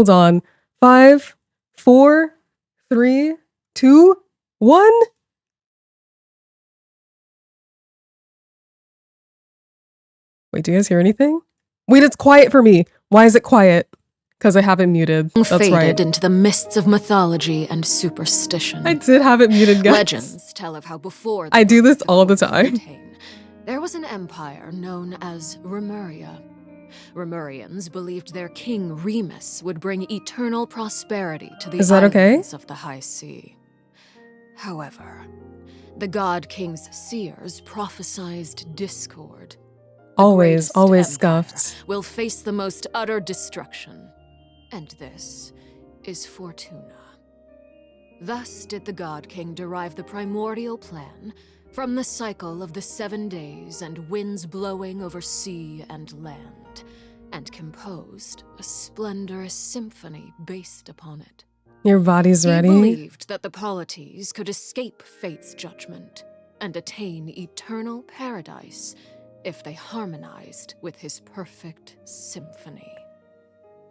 Hold on. 5, 4, 3, 2, 1. Wait, do you guys hear anything? Wait, it's quiet for me. Why is it quiet? Because I have it muted. That's faded right. into the mists of mythology and superstition. I did have it muted, guys. Legends tell of how before I do this all the time. There was an empire known as Remuria. Remurians believed their king Remus would bring eternal prosperity to the islands of the high sea. However, the god king's seers prophesied discord. Always scuffed. Will face the most utter destruction. And this is Fortuna. Thus did the god king derive the primordial plan from the cycle of the 7 days and winds blowing over sea and land, and composed a splendorous symphony based upon it. Your body's ready? He believed that the polities could escape fate's judgment and attain eternal paradise if they harmonized with his perfect symphony.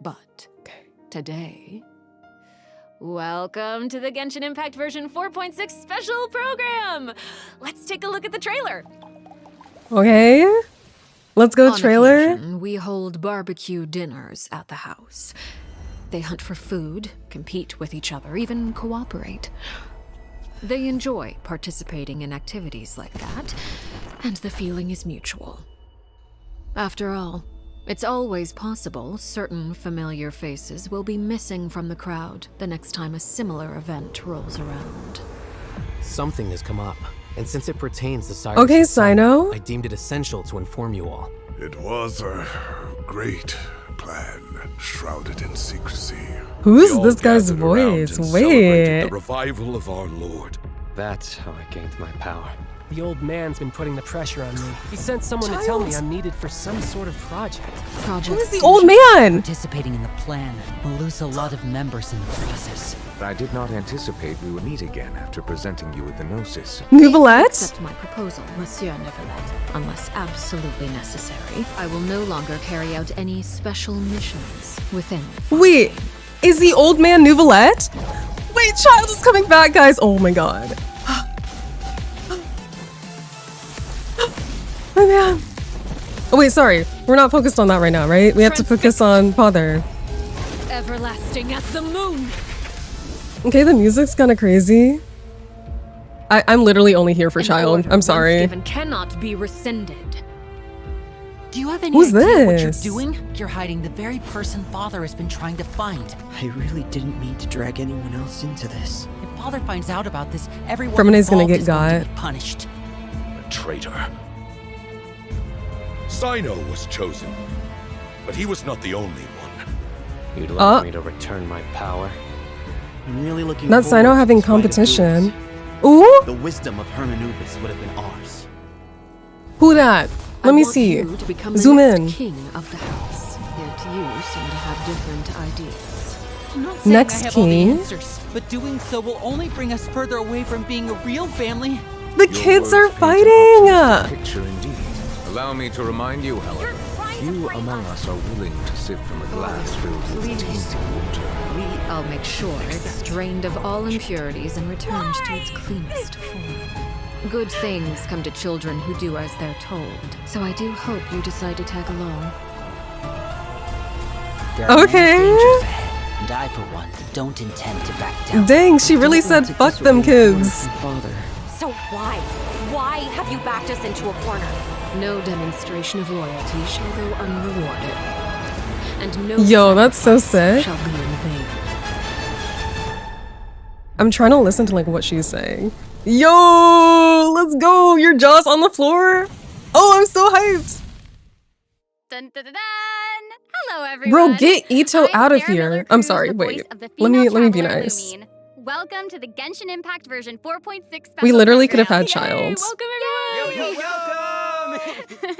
But today... Welcome to the Genshin Impact version 4.6 special program! Let's take a look at the trailer! Okay. Let's go trailer. On occasion, we hold barbecue dinners at the house. They hunt for food, compete with each other, even cooperate. They enjoy participating in activities like that, and the feeling is mutual. After all, it's always possible certain familiar faces will be missing from the crowd the next time a similar event rolls around. Something has come up, and since it pertains to Syren, Okay, Sino. I deemed it essential to inform you all. It was a great plan, shrouded in secrecy. Who's this guy's voice? Wait. The revival of our Lord. That's how I gained my power. The old man's been putting the pressure on me. He sent someone to tell me I'm needed for some sort of project. Who is the old man? Participating in the plan will lose a lot of members in the process. I did not anticipate we would meet again after presenting you with the Gnosis. Nouvelette? Accept my proposal, Monsieur Nouvelette. Unless absolutely necessary, I will no longer carry out any special missions within. Wait, is the old man Nouvelette? Wait, Childe is coming back, guys. Oh my god. Oh man. Oh wait, sorry. We're not focused on that right now, right? We have to focus on father. Everlasting as the moon. Okay, the music's kind of crazy. I'm literally only here for Childe. I'm sorry. Given cannot be rescinded. Do you have any Who's idea what you're this? doing? You're hiding the very person Father has been trying to find. I really didn't mean to drag anyone else into this. If Father finds out about this, everyone Fermine's gonna involved get is going to got. be punished. A traitor. Sino was chosen, but he was not the only one. You'd like me to return my power? I'm really looking Not forward Sino to having this fight of competition. duels. Ooh, The wisdom of Hermanubis would have been ours. who that? Let me see. You to become the Zoom next in. king of the house. Yet you seem to have different ideas. I'm not saying Next I have all the king? answers, but doing so will only bring us further away from being a real family. The Your kids words are paint an fighting. optimistic picture indeed. Allow me to remind you, however, few among us are willing to sip from a glass filled with tainted water. I'll make sure it's drained of all impurities and returned to its cleanest form. Good things come to children who do as they're told, so I do hope you decide to tag along. There are Okay. many dangers ahead, and I, for one, don't intend to back down. Dang, she really said fuck them kids. Father. So why? Why have you backed us into a corner? No demonstration of loyalty shall go unrewarded. And no Yo, that's so sacrifice sick. shall be in vain. I'm trying to listen to like what she's saying. Yo, let's go. Your jaw's on the floor. Oh, I'm so hyped. Dun, dun, dun, dun. Hello, everyone. Bro, get Ito I'm out of Sarah here. Miller I'm Cruz, sorry, the wait. voice of the Let me female be traveler nice. Lumine. Welcome to the Genshin Impact version 4.6 special We literally could have program. had Childe. Welcome, everyone! Welcome!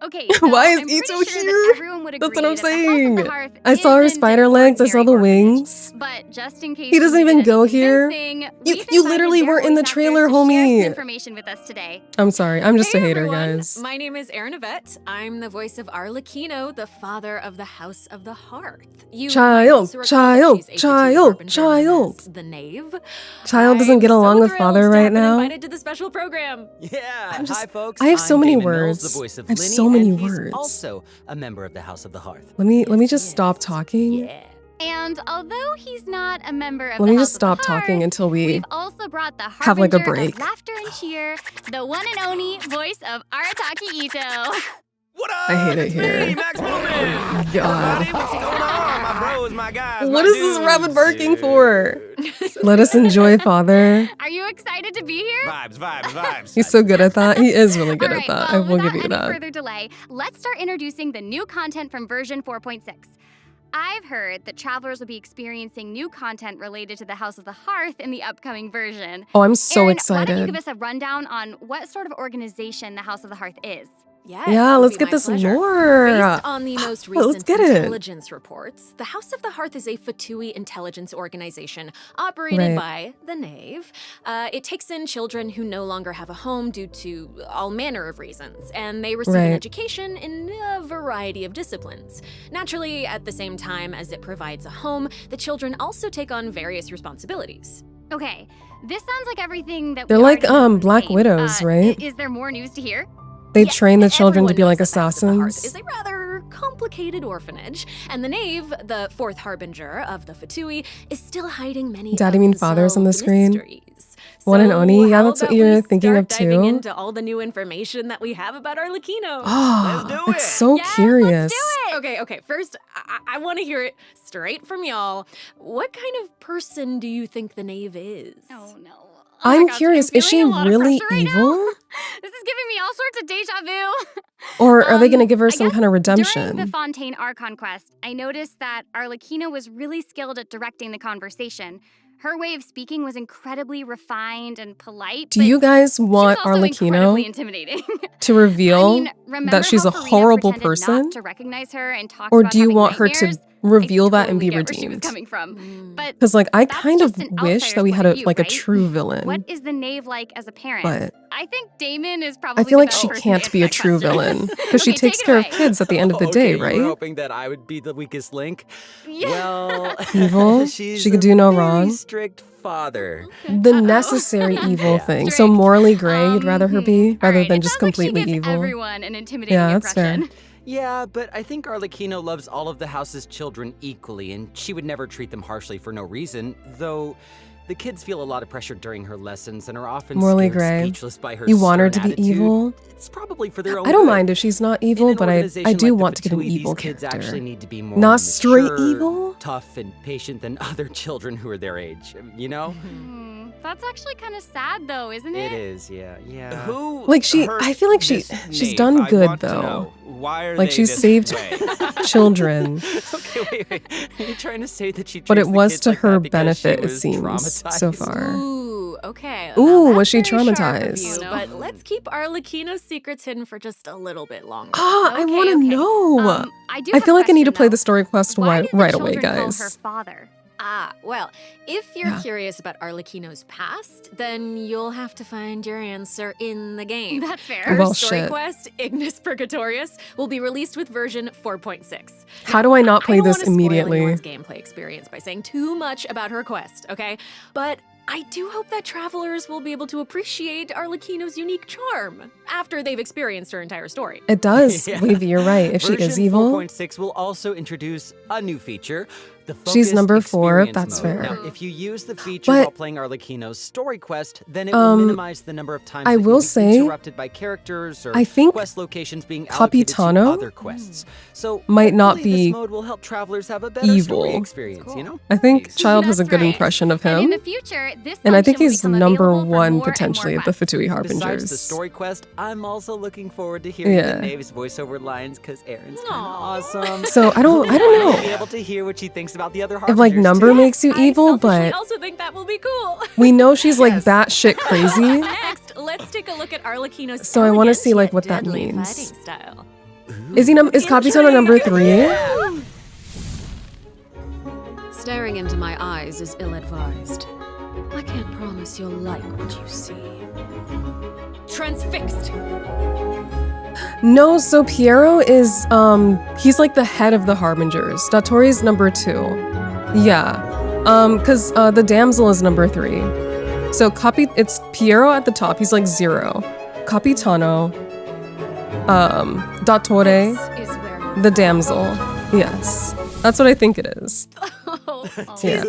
Okay, so Why is I'm Ito pretty sure here? that everyone would That's agree what I'm that the House of saying. the Hearth I saw her isn't spider an legs. I saw the ordinary orphanage. wings. But just in case He doesn't you even needed go any here. convincing, You we've literally invited were their in the voice trailer, actors to share some homie. information with us today. I'm sorry. I'm just Hey a hater, everyone. guys. My name is Erin Yvette. I'm the voice of Arlecchino, the father of the House of the Hearth. You might also recall that she's A52 harbinger known as the Knave. Child doesn't get I'm along so with thrilled father to right have been now. invited to the special program. Yeah, hi folks. I have so I'm many Damon Mills, words. the voice of I have Linny, so many and he's words. also a member of the House of the Hearth. Let me Yes, just yes. stop talking. Yeah. And although he's not a member of Let the me House just of the stop talking Hearth, until we we've also brought the have like a harbinger break. of laughter and cheer, the one and only voice of Arataki Ito. What up? I hate it It's here. Me, Max Bowman. God. Everybody, what's going on? My bros, my guys, What my is this dudes. rabbit barking for? Dude. Let us enjoy father. Are you excited to be here? Vibes. He's so good at that. He is really good All at right, that. well, I will give without you any that. further delay, let's start introducing the new content from version 4.6. I've heard that travelers will be experiencing new content related to the House of the Hearth in the upcoming version. Oh, I'm so Erin, why don't you excited. give us a rundown on what sort of organization the House of the Hearth is? Yes, Yeah, it would let's be get my this pleasure. lore. Based on the most Let's recent get it. intelligence reports, the House of the Hearth is a Fatui intelligence organization operated by the Knave. It takes in children who no longer have a home due to all manner of reasons, and they receive an education in a variety of disciplines. Naturally, at the same time as it provides a home, the children also take on various responsibilities. Okay, this sounds like everything that They're we like already know from the Black game. Widows, right? Is there more news to hear? They Yes, train the children to everyone be like knows that the House of the Hearth assassins. is a rather complicated orphanage, and the Knave, the fourth harbinger of the Fatui, is still hiding many Daddy mean fathers on the unsolved screen? mysteries. One and So Oni? Yeah, how that's what about you're we thinking start of diving too. into all the new information that we have about Arlecchino. Oh, Let's do it's it. so Yes, curious. let's do it. Okay, first, I want to hear it straight from y'all. What kind of person do you think the Knave is? Oh no. Oh my I'm gosh, curious, is she feeling a lot of really pressure right now. evil? This is giving me all sorts of deja vu. Or are they going to Um, give her I some guess kind of During redemption? the Fontaine Archon quest, I noticed that Arlecchino was really skilled at directing the conversation. Her way of speaking was incredibly refined and polite. Do but you guys she was want also incredibly Arlecchino intimidating. to reveal I mean, remember that she's how a Farina horrible pretended person? not to recognize her and talked Or about do you having want her to nightmares? reveal I that and totally be get where she was redeemed? coming from. But Because like I that's kind of just an wish outsider's that we had point a of view, like a right? true villain. What is the Knave like as a parent? But I think Damon is probably I feel the like best she person to can't answer be a that true question. villain because she Okay, takes take it care of away. kids at the end of the Okay, day, you were right? hoping that I would be the weakest link? Yeah. Well, Evil? she's She could a do no very wrong? strict father. The necessary evil Yeah. thing. So Strict. morally gray, you'd rather her be All rather right, than it just sounds like completely she gives evil. everyone an intimidating Yeah, that's fair. impression. Yeah, but I think Arlecchino loves all of the house's children equally, and she would never treat them harshly for no reason, though the kids feel a lot of pressure during her lessons and are often Morally scared gray. speechless by her You want her stern to be attitude. evil? It's probably for their own I don't good. mind if she's not In evil, an but I organization do like the want to get an Fatui, evil these kids character. actually need to be more Not straight mature, evil? tough and patient than other children who are their age. You know? That's actually kind of sad, though, isn't it? It is, yeah. Who Like she, hurt I feel like she's knave? done I good want to though. know. Why are Like they she's this saved way? children, Okay, wait. Are you trying to say that she but treats it the was kids to like her that because she benefit, it was seems, so traumatized? far. Ooh, okay. Ooh, Now was she that's very sharp of traumatized? you, Oh, no. But let's keep Arlecchino's secrets hidden for just a little bit longer. Ah, I Okay, want to okay. know. I do I have a feel like I need to question, play though. the story quest Why right, did the right away, children call her guys. father? Well, if you're Yeah. curious about Arlecchino's past, then you'll have to find your answer in the game. That's fair. Her Well, story shit. quest, Ignis Purgatorius, will be released with version 4.6. How do I not play I don't this wanna spoil immediately? anyone's gameplay experience by saying too much about her quest, okay? But I do hope that travelers will be able to appreciate Arlecchino's unique charm after they've experienced her entire story. It does. Yeah. Levy, you're right. If she is Version evil, 4.6 will also introduce a new feature, the She's Focused number 4, Experience that's mode. fair. Now, if you use the feature But- while playing Arlecchino's story quest, then it will minimize the number of times I that will you'll be say, interrupted by characters or I think quest locations being allocated to Capitano other quests. So might not hopefully be this mode will help travelers have a better story evil. experience, you know? I think Nice. Child has a That's good right. impression of And in him. the future, this And I think function will he's become number available for one more and potentially more of the quests. Fatui Besides the Harbingers. story quest, I'm also looking forward to hearing Yeah. the Knave's voiceover lines because Erin's kind of awesome. So I don't I'll know be able to hear what she thinks about the other if like Harbingers, number too. makes you I evil, selfishly but also think that will be cool. we know she's like Yes. batshit crazy. Next, let's let's take a look at Arlecchino's So I want to elegant see like yet what that deadly means. fighting style. Is Capitano number 3? Staring into my eyes is ill-advised. I can't promise you'll like what you see. Transfixed! No, so Piero is he's like the head of the Harbingers. Datori's number 2. Yeah. Cause the damsel is number 3. So it's Piero at the top, he's like 0. Capitano, Dattore, This is where the damsel. Yes. That's what I think it is. Yeah.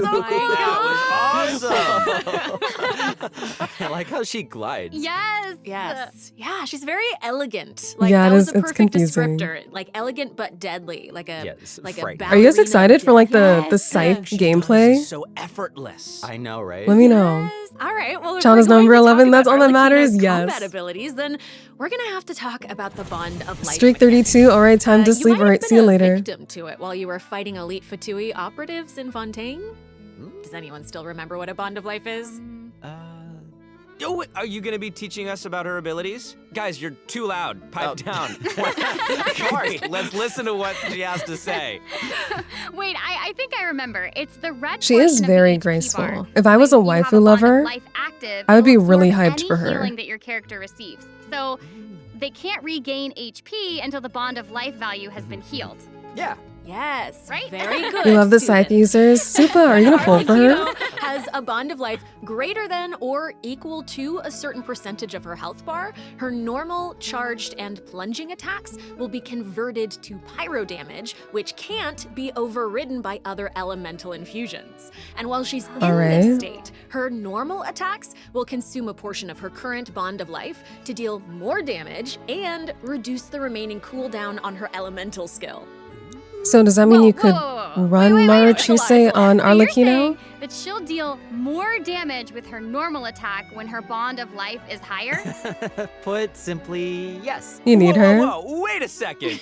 I like how she glides. Yes. Yes. Yeah, she's very elegant. Like Yeah, that it was is- a it's perfect confusing. descriptor. Like elegant but deadly. Like a Yes, like a frightening. Are you guys ballerina excited for like the Yes. scythe She gameplay? does is so effortless. I know, right? Let me know. All right. Well, if Chana's we're going number to talk 11, that's about all that matters, Arlecchino's yes. combat abilities, then we're gonna have to talk about the bond of life. Streak 32, alright, time to You sleep. might have Alright, been see you a later. victim to it while you were fighting elite Fatui operatives in Fontaine. Does anyone still remember what a bond of life is? Oh, wait, are you gonna be teaching us about her abilities? Guys, you're too loud. Pipe down. Of course, let's listen to what she has to say. Wait, I think I remember. It's the red. She is portion of the very HP graceful. bar. If I was a When you have waifu bond of lover, life active, I would be you'll really absorb hyped any for her. healing that your character receives. So they can't regain HP until the bond of life value has been healed. Yeah. Yes. Right? Very good. You love the student. scythe users? Supa, are you gonna pull for her? Arlecchino has a bond of life greater than or equal to a certain percentage of her health bar. Her normal, charged, and plunging attacks will be converted to pyro damage, which can't be overridden by other elemental infusions. And while she's in Alright. this state, her normal attacks will consume a portion of her current bond of life to deal more damage and reduce the remaining cooldown on her elemental skill. So does that mean you could run Wait, Maruchuse on So you're Arlecchino? saying that she'll deal more damage with her normal attack when her bond of life is higher? Put simply, yes. You need her? Whoa, wait a second.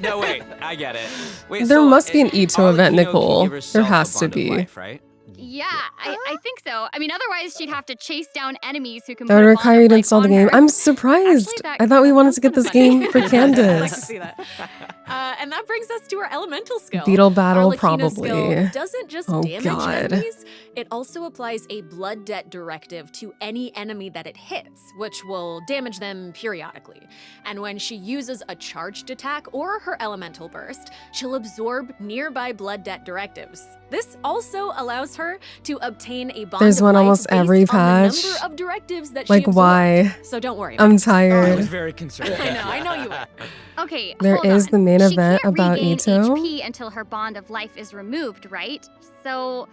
No, wait, I get it. Wait, There so, must be an Ito event, Arlecchino can Nicole. give There herself a has to bond of be. life, right? Yeah, I think so. I mean, otherwise she'd have to chase down enemies who can That put would a require bond you of to life install the on game. her. I'm surprised. Actually, that I thought we wanted sounds to get this kinda game for funny. I like to Candace. see that. And that brings us to our elemental skill. Beetle battle, Arlecchino's probably. skill doesn't just Oh, damage God. enemies, it also applies a blood debt directive to any enemy that it hits, which will damage them periodically. And when she uses a charged attack or her elemental burst, she'll absorb nearby blood debt directives. This also allows her to obtain a bond There's of one life almost based every on the patch. number of directives that Like, she absorbed. why? So don't worry about I'm it. I tired. was very concerned. I know you are. Okay, There hold is on. the main She event can't about regain Ito. HP until her bond of life is removed, right? So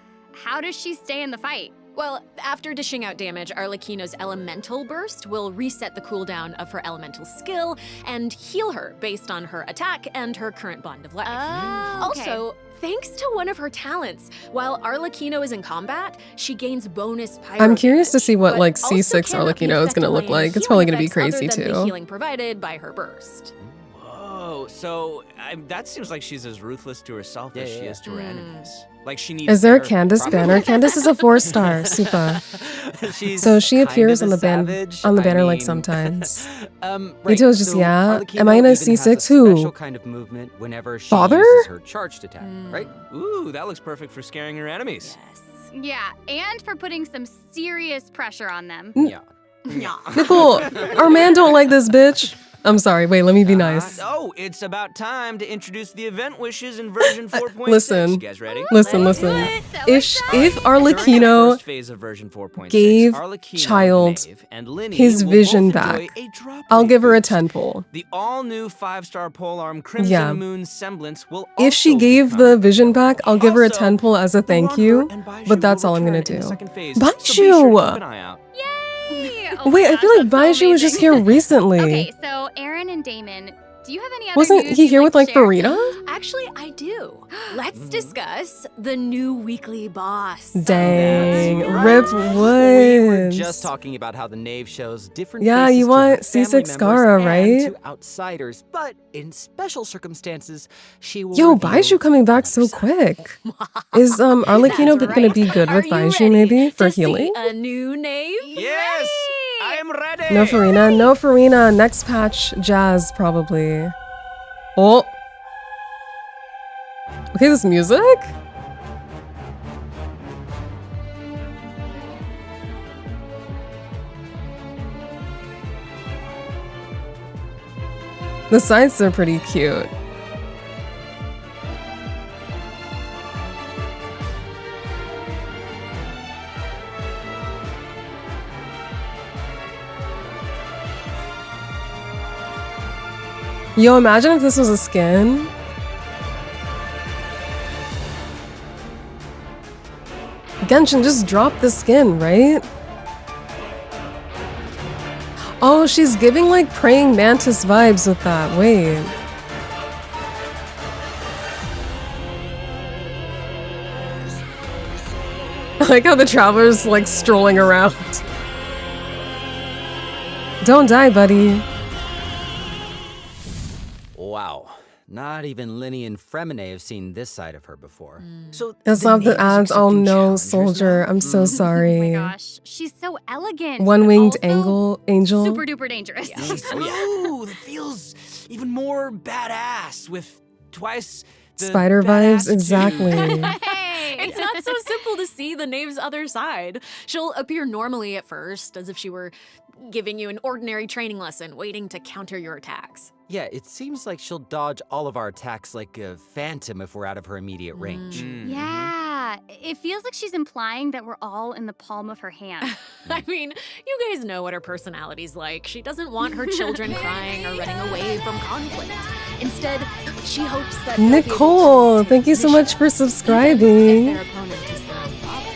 how does she stay in the fight? Well, after dishing out damage, Arlecchino's elemental burst will reset the cooldown of her elemental skill and heal her based on her attack and her current bond of life. Oh, okay. Also, thanks to one of her talents, while Arlecchino is in combat, she gains bonus pyro I'm curious to damage, see what but like also C6 cannot be Arlecchino is gonna affected look by any like. It's healing probably gonna be effects other crazy than the too. healing provided by her burst. Whoa, so that seems like she's as ruthless to herself as she is to her enemies. Like she needs. Is there a their Candace proper- banner? Candace is a 4-star, Supa. She's So she kind appears of on a the savage. on the I banner like mean- sometimes. Right, Ito is just, so yeah. Arlecchino Am I gonna even has a C6? Who? special kind of movement whenever she Father? uses her charged attack, right? Ooh, that looks perfect for scaring her enemies. Yeah, and for putting some serious pressure on them. Yeah. Nicole, our man don't like this bitch. I'm sorry. Wait, let me be nice. Oh, it's about time to introduce the event wishes in version 4.6. Listen. You guys ready? Listen. So If During the Arlecchino first phase of version 4.6, gave Arlecchino, Childe Maeve, and Linny his will vision both enjoy back, a drop I'll rate give her a boost. 10 pull. The all-new 5-star polearm Crimson Yeah. Moon semblance will If she also gave become the vision back, I'll give her a Also, 10 pull as a thank Barker you. and Baiju But that's will all I'm gonna return in do. the second phase, so be sure Baiju! to keep an eye out. Yay! Oh my Wait, I gosh, feel like that's so Baiju was just amazing. here recently. Okay, so Aaron and Damon, do you have any other Wasn't news he you'd here with like to share? Farida? Actually, I do. Let's discuss the new weekly boss. Dang, That's right. Rip We were Woods. just talking about how the knave shows different Yeah, faces you to want her family C6 members Scara, and right? to outsiders, but in special circumstances, she will Yo, reveal Baiju coming back so another side. quick. Is Arlecchino That's gonna right. be good Are with you Baiju ready maybe for to see healing? a new knave? Yes! I I'm ready. No Farina. No Farina. Next patch, Jazz probably. Oh. Okay, this music? The sides are pretty cute. Yo, imagine if this was a skin. Genshin, just drop the skin, right? Oh, she's giving like praying mantis vibes with that. Wait. I like how the traveler's like strolling around. Don't die, buddy. Wow. Not even Linny and Fremine have seen this side of her before. So That's not the ads. Oh no, soldier. I'm so sorry. Oh my gosh, she's so elegant. but One-winged also angel. Super duper dangerous. Smooth. It feels even more badass with twice the Spider badass vibes, exactly. Hey. It's not so simple to see the Knave's other side. She'll appear normally at first, as if she were giving you an ordinary training lesson, waiting to counter your attacks. Yeah, it seems like she'll dodge all of our attacks like a phantom if we're out of her immediate range. Yeah, it feels like she's implying that we're all in the palm of her hand. I mean, you guys know what her personality's like. She doesn't want her children crying or running away from conflict. Instead, she hopes that they'll be able to Nicole, return thank you so mission, much for even if subscribing. their opponent is their own father.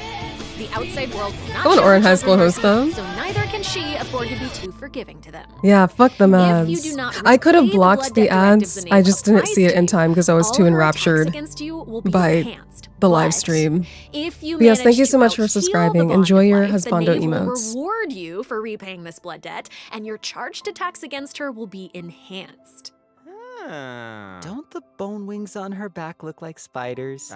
The outside world does not I want show Orin her High School children host them. mercy, so neither can she afford to be too forgiving to them. Yeah, fuck them If you ads. do not I could have repay the blocked blood the debt directives ads. the I name just didn't see it in applies to time because I was all too her enraptured attacks against you will be by enhanced. the live But stream. if you But yes, thank manage you to so much for out-heal the subscribing. bond Enjoy of your life, the Husbando Knave will emotes. reward you for repaying this blood debt, and your charged attacks against her will be enhanced. Don't the bone wings on her back look like spiders?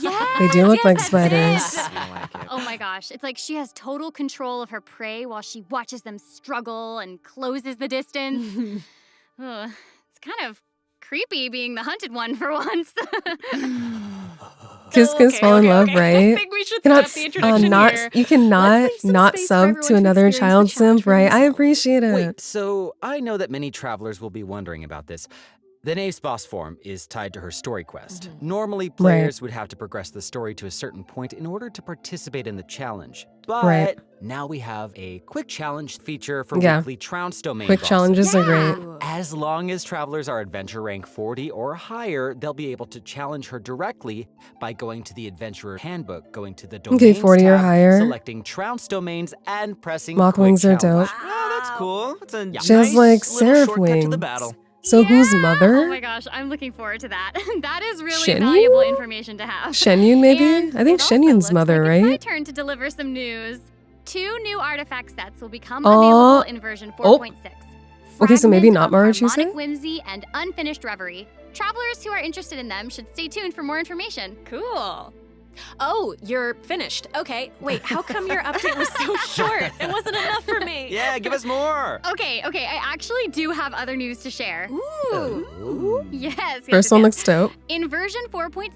Yes, They do look yes, like that's it. spiders. Oh my gosh, it's like she has total control of her prey while she watches them struggle and closes the distance. Ugh, it's kind of creepy being the hunted one for once. Kiss, kiss, fall in love, right? I think we should Cannot, stop the introduction not, here. you cannot Let's leave some not space for sub everyone to another experience the child challenge simp, for right? I themselves. appreciate it. Wait, so I know that many travelers will be wondering about this. The Knave's boss form is tied to her story quest. Normally, players would have to progress the story to a certain point in order to participate in the challenge. But now we have a quick challenge feature for weekly Trounce domain Quick bosses. challenges are great. As long as travelers are adventure rank 40 or higher, they'll be able to challenge her directly by going to the Adventurer Handbook, going to the Domains Okay, 40 or tab, higher. selecting Trounce domains, and pressing Mock Quick wings are Challenge. dope. Oh, that's cool. It's a She has nice like little seraph shortcut to the wings. battle. So who's Oh mother? my gosh, I'm looking forward to that. That is really Shen valuable Yun? information to have. Shen Yun, maybe? And I think it Shen also Yun's looks mother, like it's my right? turn to deliver some news. 2 new artifact sets will become Oh. available in version 4.6. Okay, so maybe not Fragment of Maruchuse? Harmonic Whimsy and Unfinished Reverie. Travelers who are interested in them should stay tuned for more information. Cool. Oh, you're finished. Okay, wait, how come your update was so short? It wasn't enough for me. Yeah, give us more. Okay, I actually do have other news to share. Ooh. Yes. First one looks dope. In version 4.6,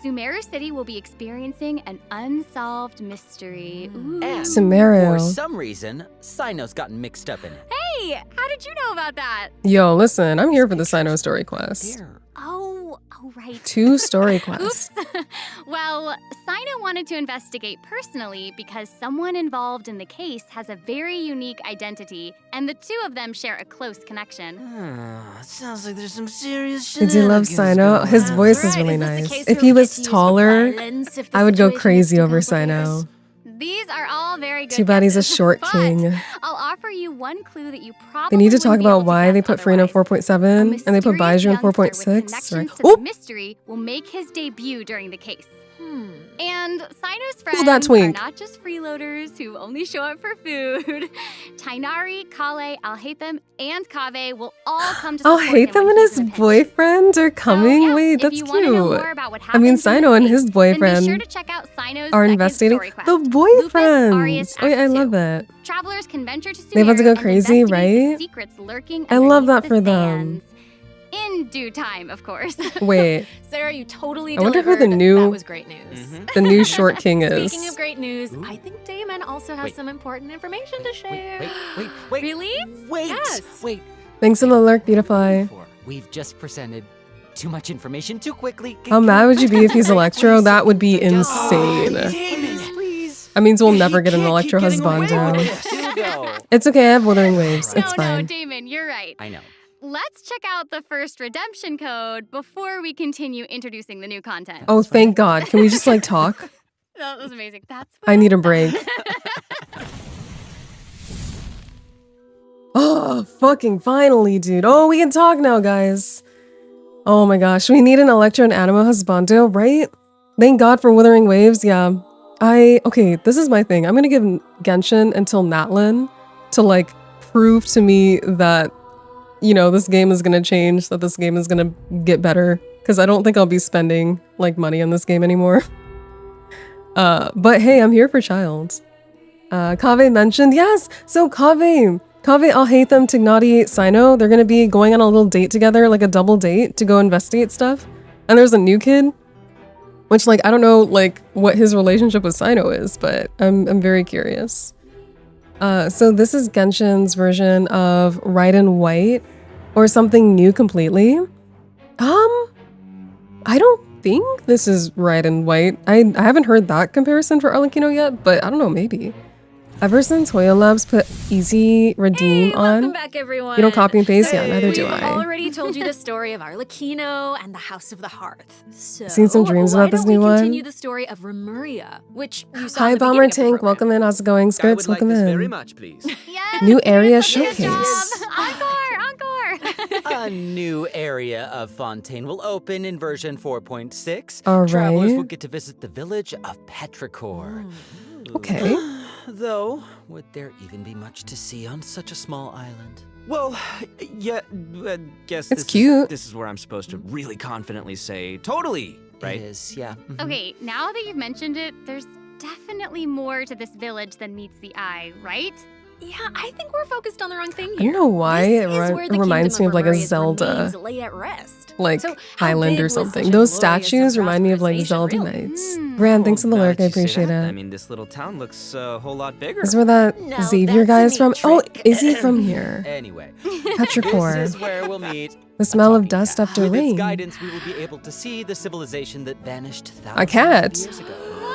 Sumeru City will be experiencing an unsolved mystery. Ooh. And Sumeru. for some reason, Sino's gotten mixed up in it. Hey, how did you know about that? Yo, listen, I'm here for the Sino story quest. Oh, right. 2 story quests. Oops. Well, Sino wanted to investigate personally because someone involved in the case has a very unique identity, and the 2 of them share a close connection. Sounds like there's some serious I shit. do love Sino. His voice is Right, really is this the nice. case If where he we was get to use taller, violence if the I would go situation is crazy too over complicated? Sino. These are all very good Too bad he's a guesses, short but king. I'll offer you one clue that you probably They need to talk wouldn't be able about why guess they put Free in otherwise. 4.7 and they put Mysterious Baiju in youngster with 4.6. connections Right? to the Oop! mystery will make his debut during the case. And Cyno's friends that twink? are not just freeloaders who only show up for food. Tainari, Kale, Alhaitham, and Kaveh will all come to support him Alhaitham when and he's his in a pinch. boyfriend are coming? yeah, Wait, if that's you wanna know cute. more about what I mean, happens in Cyno and this his case, then be boyfriend sure to check out Cyno's are second investigating story quest, the Lupus boyfriends. Aureus Oh, yeah, I Act love 2. that. Travelers can venture to They about to Sumeru go and crazy, investigate the right? secrets lurking I love underneath that for the them. sands. In due time, of course. Wait, Sarah, you totally I wonder delivered. who the new- That was great news. the new short king is. Speaking of great news, I think Damon also has some important information to share. Wait. Really? Wait. Yes. Wait. Thanks for the lurk, Beautify. We've just presented too much information too quickly. How mad would you be if he's Electro? That would be insane. Please. That means we'll never get an Electro Husbando. It's okay, I have Wuthering Waves. It's No, fine. Damon, you're right. I know. Let's check out the first redemption code before we continue introducing the new content. Oh, thank God. Can we just like talk? That was amazing. That's I need a break. Oh, fucking finally, dude. Oh, we can talk now, guys. Oh my gosh, we need an Electro and Anima Husbando, right? Thank God for Wuthering Waves, yeah. Okay, this is my thing. I'm gonna give Genshin until Natlin to like prove to me that, you know, this game is gonna change, that this game is gonna get better. Because I don't think I'll be spending like money on this game anymore. But hey, I'm here for Childe. Kaveh mentioned, yes, so Kaveh, Alhaitham, Tignati, Cyno, they're gonna be going on a little date together, like a double date to go investigate stuff. And there's a new kid, which like, I don't know like what his relationship with Cyno is, but I'm very curious. So this is Genshin's version of Red and White, or something new completely. I don't think this is Red and White. I haven't heard that comparison for Arlecchino yet, but I don't know, maybe. Ever since Hoyo Labs put Easy Redeem on, Welcome back, everyone. you don't copy and paste? Yeah, neither do We've I. already told you the story of Arlecchino and the House of the Hearth. So, Seen some dreams about this why don't new we one? continue the story of Remuria, which you saw Hi, at the Bomber beginning of the Tank. program. Welcome in. How's it going? Skirts, welcome in. much, please. Yes, New area good showcase. job. Encore. A new area of Fontaine will open in version 4.6. All Travelers right. will get to visit the village of Petrichor. Okay. Though, would there even be much to see on such a small island? Well, yeah, guess It's cute. This is where I'm supposed to really confidently say totally, right? It is, yeah. Okay, now that you've mentioned it, there's definitely more to this village than meets the eye, right? Yeah, I think we're focused on the wrong thing I here. don't know why This it is where the reminds me kingdom of like a Remuria's Zelda, remains lay at rest. like So, how Highland big or was something. such a Those glorious statues and remind me of like prosperous Zelda nation, really? Knights. Brand, thanks for the Now lurk. that I you say appreciate that, it. I mean, this little town looks a whole lot bigger. This is where that Now Xavier that's guy a is from. neat Oh, trick. is he from here? Anyway, Petrichor. this is where we'll meet. The smell of dust after With its rain. guidance, we will be able to see the civilization that vanished thousands A cat. of years ago. What?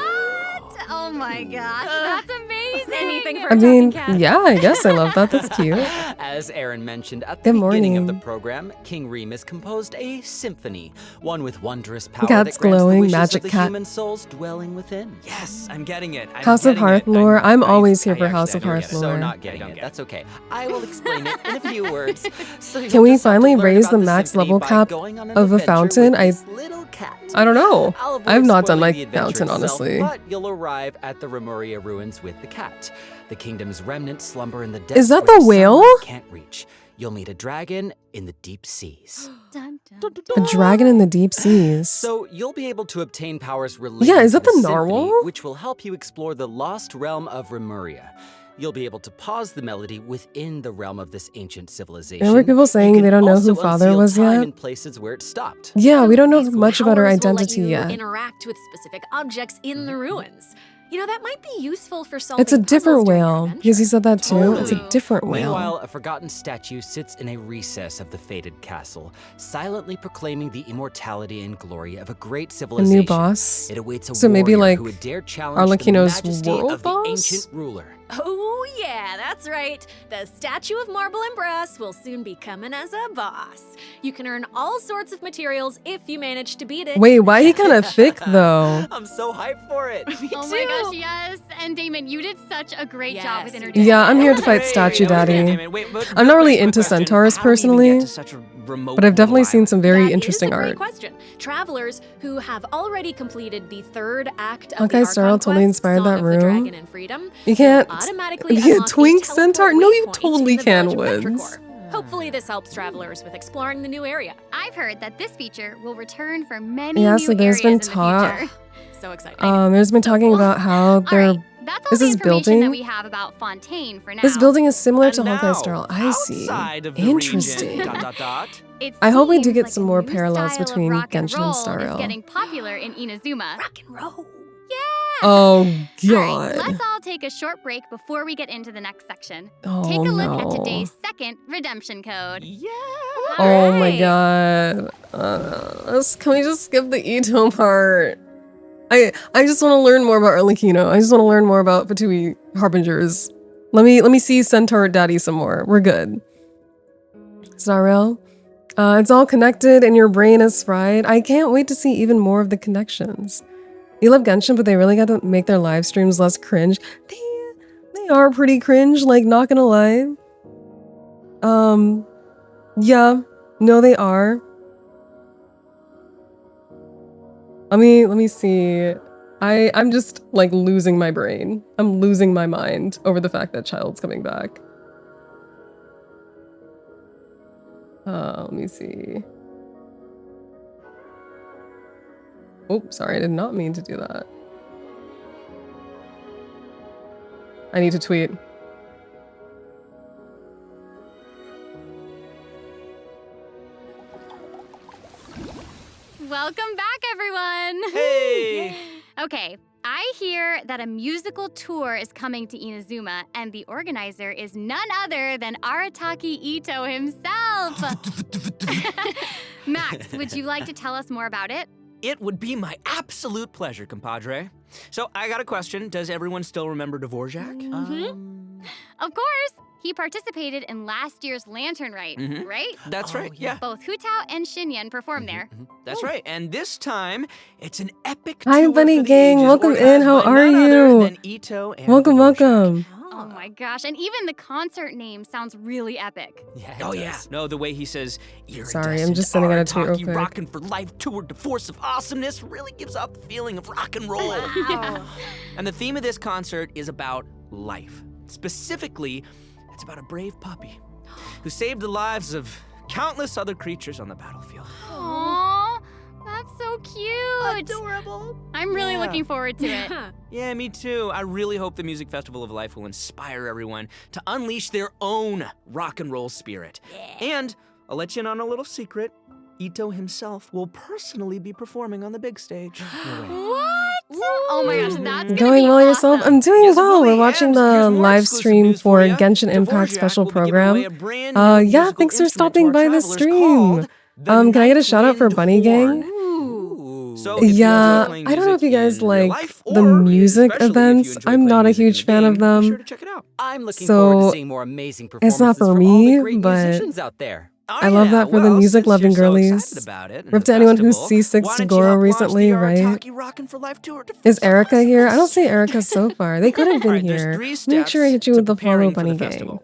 Oh my gosh, that's amazing. Anything for I a mean, talking cat. yeah, I guess I love that. That's cute. As Aaron mentioned at the Good beginning of the morning. program, King Remus composed a symphony, one with wondrous power Cat's that grants glowing, the wishes magic of the cat. human souls dwelling within. Yes, I'm getting it. I'm House of getting Hearth it. lore. I'm I- always here I for actually- House I of don't Hearth get it. lore. So Lord. not getting it. That's okay. I will explain it in a few words. So you'll Can we just have to finally learn raise about the max symphony level by cap going on an of a adventure fountain? with I this little cat. I don't know. I'll avoid I've not done spoiling my the adventure fountain, itself, honestly. But you'll arrive at the Remuria ruins with the cat. The kingdom's remnants slumber in the depths Is that where the the whale? sunlight can't reach. You'll meet a dragon in the deep seas. Dun, dun, A dun. dragon in the deep seas. So you'll be able to obtain powers related Yeah, is to that the symphony, narwhal? which will help you explore the lost realm of Remuria. You'll be able to pause the melody within the realm of this ancient civilization. There were people You saying can they don't know who also Father unseal was time yet. in places where it stopped. Yeah, we don't know These much about her powers will let identity you yet. Interact with specific objects in the ruins. You know, that might be useful for solving It's a different puzzles during your whale. adventure. Because he said that too. It's a Totally. different whale. Meanwhile, a forgotten statue sits in a recess of the fated castle, silently proclaiming the immortality and glory of a great A civilization. new boss. It awaits a So maybe, warrior like, who would dare challenge the Arlecchino's majesty world of the boss? ancient ruler. Oh, yeah, that's right. The statue of marble and brass will soon be coming as a boss. You can earn all sorts of materials if you manage to beat it. Wait, why he kind of thick though? I'm so hyped for it. Oh my gosh, too. yes. And Damon, you did such a great job Yes, with you introducing Yeah, I'm here to it. fight Statue That was great, Daddy. Damon. Wait, but I'm not really quick into question. centaurs How do we even personally. get to such a remote. But I've definitely little seen some very That interesting is a great art. question. Travelers who have already completed the third act of Okay, the Starl Archon totally quest, inspired Song that of the room. Dragon and Freedom, You can't will automatically be a unlock twink a teleport centaur? No, you waypoint totally in the can, village of Woods. Petrichor. Hopefully this helps travelers with exploring the new area. I've heard that this feature will return for many Yeah, new so there's areas been in the talk. future. So exciting. There's been talking about how they're. Alright, that's all Is the this information that building? we have about Fontaine for now. This building is similar And to Honkai now, Star Rail. I see. outside of the Interesting. region, ... It I hope we do seems get like some a more new parallels style of between rock and Genshin roll and Star is Rail. getting popular in Inazuma. Rock and roll. Oh Alright, god. let's all take a short break before we get into the next section. Oh, Take a look at no. today's second redemption code. Yeah. Oh my Alright. god. Can we just skip the Ito part? I just want to learn more about Arlecchino. I just want to learn more about Fatui Harbingers. Let me see Centaur Daddy some more. We're good. Star Rail. It's all connected and your brain is fried. I can't wait to see even more of the connections. You love Genshin, but they really got to make their live streams less cringe. They are pretty cringe, like, not gonna lie. Yeah. No, they are. Let me see. I'm just, like, losing my brain. I'm losing my mind over the fact that Childe's coming back. Let me see. Oh, sorry, I did not mean to do that. I need to tweet. Welcome back, everyone! Hey! Okay, I hear that a musical tour is coming to Inazuma, and the organizer is none other than Arataki Ito himself! Max, would you like to tell us more about it? It would be my absolute pleasure, compadre. So I got a question. Does everyone still remember Dvorak? Of course! He participated in last year's Lantern Rite, right? That's right, yeah. Both Hutao and Shinyan performed there. That's right. And this time, it's an epic Hi, tour Bunny for the Gang. ages Welcome in. organized How by are none other you? than Ito and Welcome, Dvorak. welcome. Oh my gosh, and even the concert name sounds really epic. Yeah, oh yeah. No, the way he says, Sorry, I'm just sending out a tweet real Arataki quick. Rockin' for Life Tour de Force of Awesomeness really gives off the feeling of rock and roll. And the theme of this concert is about life. Specifically, it's about a brave puppy who saved the lives of countless other creatures on the battlefield. Aww, that's so cute. Adorable. I'm really looking forward to it. Yeah, me too. I really hope the Music Festival of Life will inspire everyone to unleash their own rock and roll spirit. And I'll let you in on a little secret. Ito himself will personally be performing on the big stage. What? Oh my gosh, that's gonna Going be well awesome. yourself? I'm doing Yes, it well. will We're be. watching And the here's more live exclusive stream news for for ya. Genshin Impact Dvorak special will be giving away program. a brand new Yeah, musical thanks for instrument stopping to by our the travelers stream. called the Can I get a shout out for Nightwind Bunny Horn. Gang? So if you Yeah, enjoy playing I don't know if you music guys in real like life, the or music especially if you events. enjoy I'm playing not a music in huge the fan game, of them. Be sure to check it out. I'm looking forward So, to seeing more amazing it's performances not for from all me, the great but musicians out there. Oh, I love yeah. that for the Well, music-loving since you're so girlies. excited about it and Rip the to anyone who's festival, C6 why to don't you Goro help launch recently, the right? Arataki Rockin' for Life Tour to Is Force of Erica here? I don't Awesomeness? see Erica so far. They could have been Alright, there's here. 3 Make sure I steps hit you to with the follow preparing for Bunny the Gang. festival.